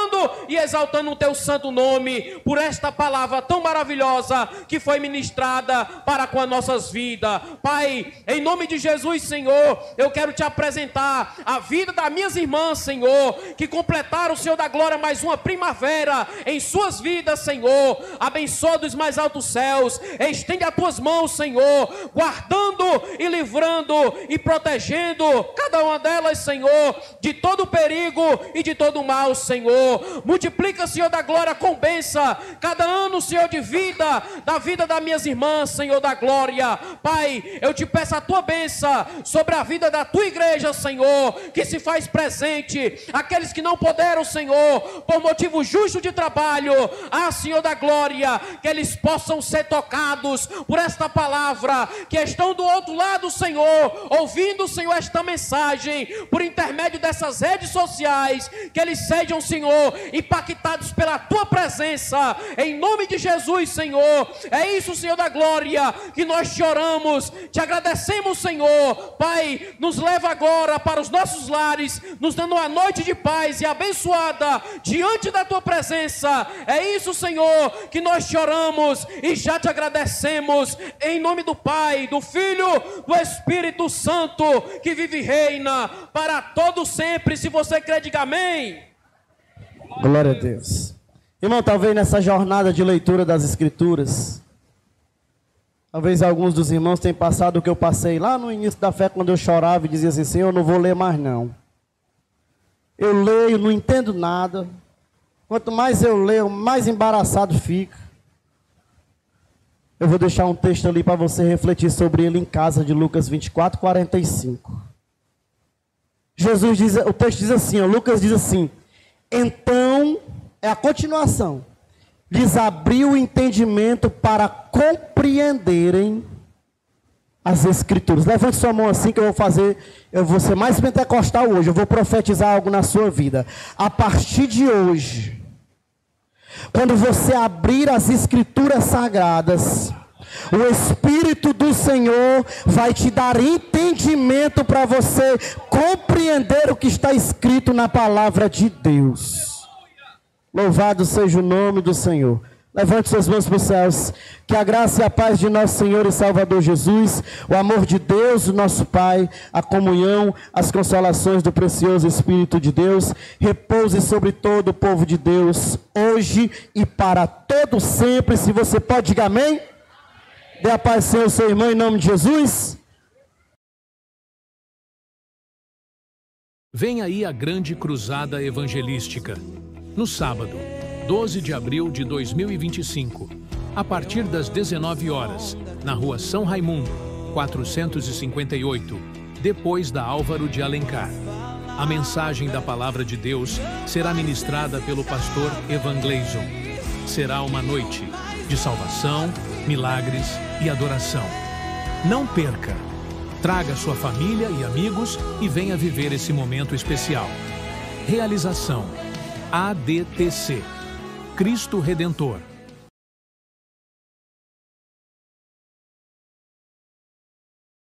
e exaltando o teu santo nome por esta palavra tão maravilhosa que foi ministrada para com as nossas vidas. Pai, em nome de Jesus, Senhor, eu quero te apresentar a vida das minhas irmãs, Senhor, que completaram, Senhor da glória, mais uma primavera em suas vidas, Senhor. Abençoa dos mais altos céus, estende as tuas mãos, Senhor, guardando e livrando e protegendo cada uma delas, Senhor, de todo perigo e de todo mal, Senhor. Multiplica, Senhor da glória, com bênção cada ano, Senhor, de vida, da vida das minhas irmãs, Senhor da glória. Pai, eu te peço a tua bênção sobre a vida da tua igreja, Senhor, que se faz presente, aqueles que não puderam, Senhor, por motivo justo de trabalho, Senhor da glória, que eles possam ser tocados por esta palavra, que estão do outro lado, Senhor, ouvindo, Senhor, esta mensagem, por intermédio dessas redes sociais, que eles sejam, Senhor, impactados pela tua presença, presença, em nome de Jesus, Senhor. É isso, Senhor da glória, que nós te oramos, te agradecemos, Senhor. Pai, nos leva agora para os nossos lares, nos dando uma noite de paz e abençoada diante da tua presença. É isso, Senhor, que nós te oramos e já te agradecemos, em nome do Pai, do Filho, do Espírito Santo, que vive e reina para todo sempre. Se você crê, diga amém. Glória a Deus. Irmão, talvez nessa jornada de leitura das Escrituras, talvez alguns dos irmãos tenham passado o que eu passei lá no início da fé, quando eu chorava e dizia assim: Senhor, eu não vou ler mais não. Eu leio, não entendo nada. Quanto mais eu leio, mais embaraçado fica. Eu vou deixar um texto ali para você refletir sobre ele em casa, de Lucas 24, 45. Jesus diz, o texto diz assim, Lucas diz assim: então, é a continuação, lhes abriu o entendimento para compreenderem as Escrituras. Levante sua mão assim que eu vou ser mais pentecostal hoje, eu vou profetizar algo na sua vida. A partir de hoje, quando você abrir as Escrituras sagradas, o Espírito do Senhor vai te dar entendimento para você compreender o que está escrito na palavra de Deus. Louvado seja o nome do Senhor. Levante suas mãos para os céus. Que a graça e a paz de nosso Senhor e Salvador Jesus, o amor de Deus, o nosso Pai, a comunhão, as consolações do precioso Espírito de Deus, repouse sobre todo o povo de Deus, hoje e para todo sempre. Se você pode, diga amém. Dê a paz, Senhor, seu irmão, em nome de Jesus. Vem aí a grande cruzada evangelística. No sábado, 12 de abril de 2025, a partir das 19 horas, na rua São Raimundo, 458, depois da Álvaro de Alencar. A mensagem da Palavra de Deus será ministrada pelo pastor Evan Gleison. Será uma noite de salvação, milagres e adoração. Não perca! Traga sua família e amigos e venha viver esse momento especial. Realização: ADTC, Cristo Redentor.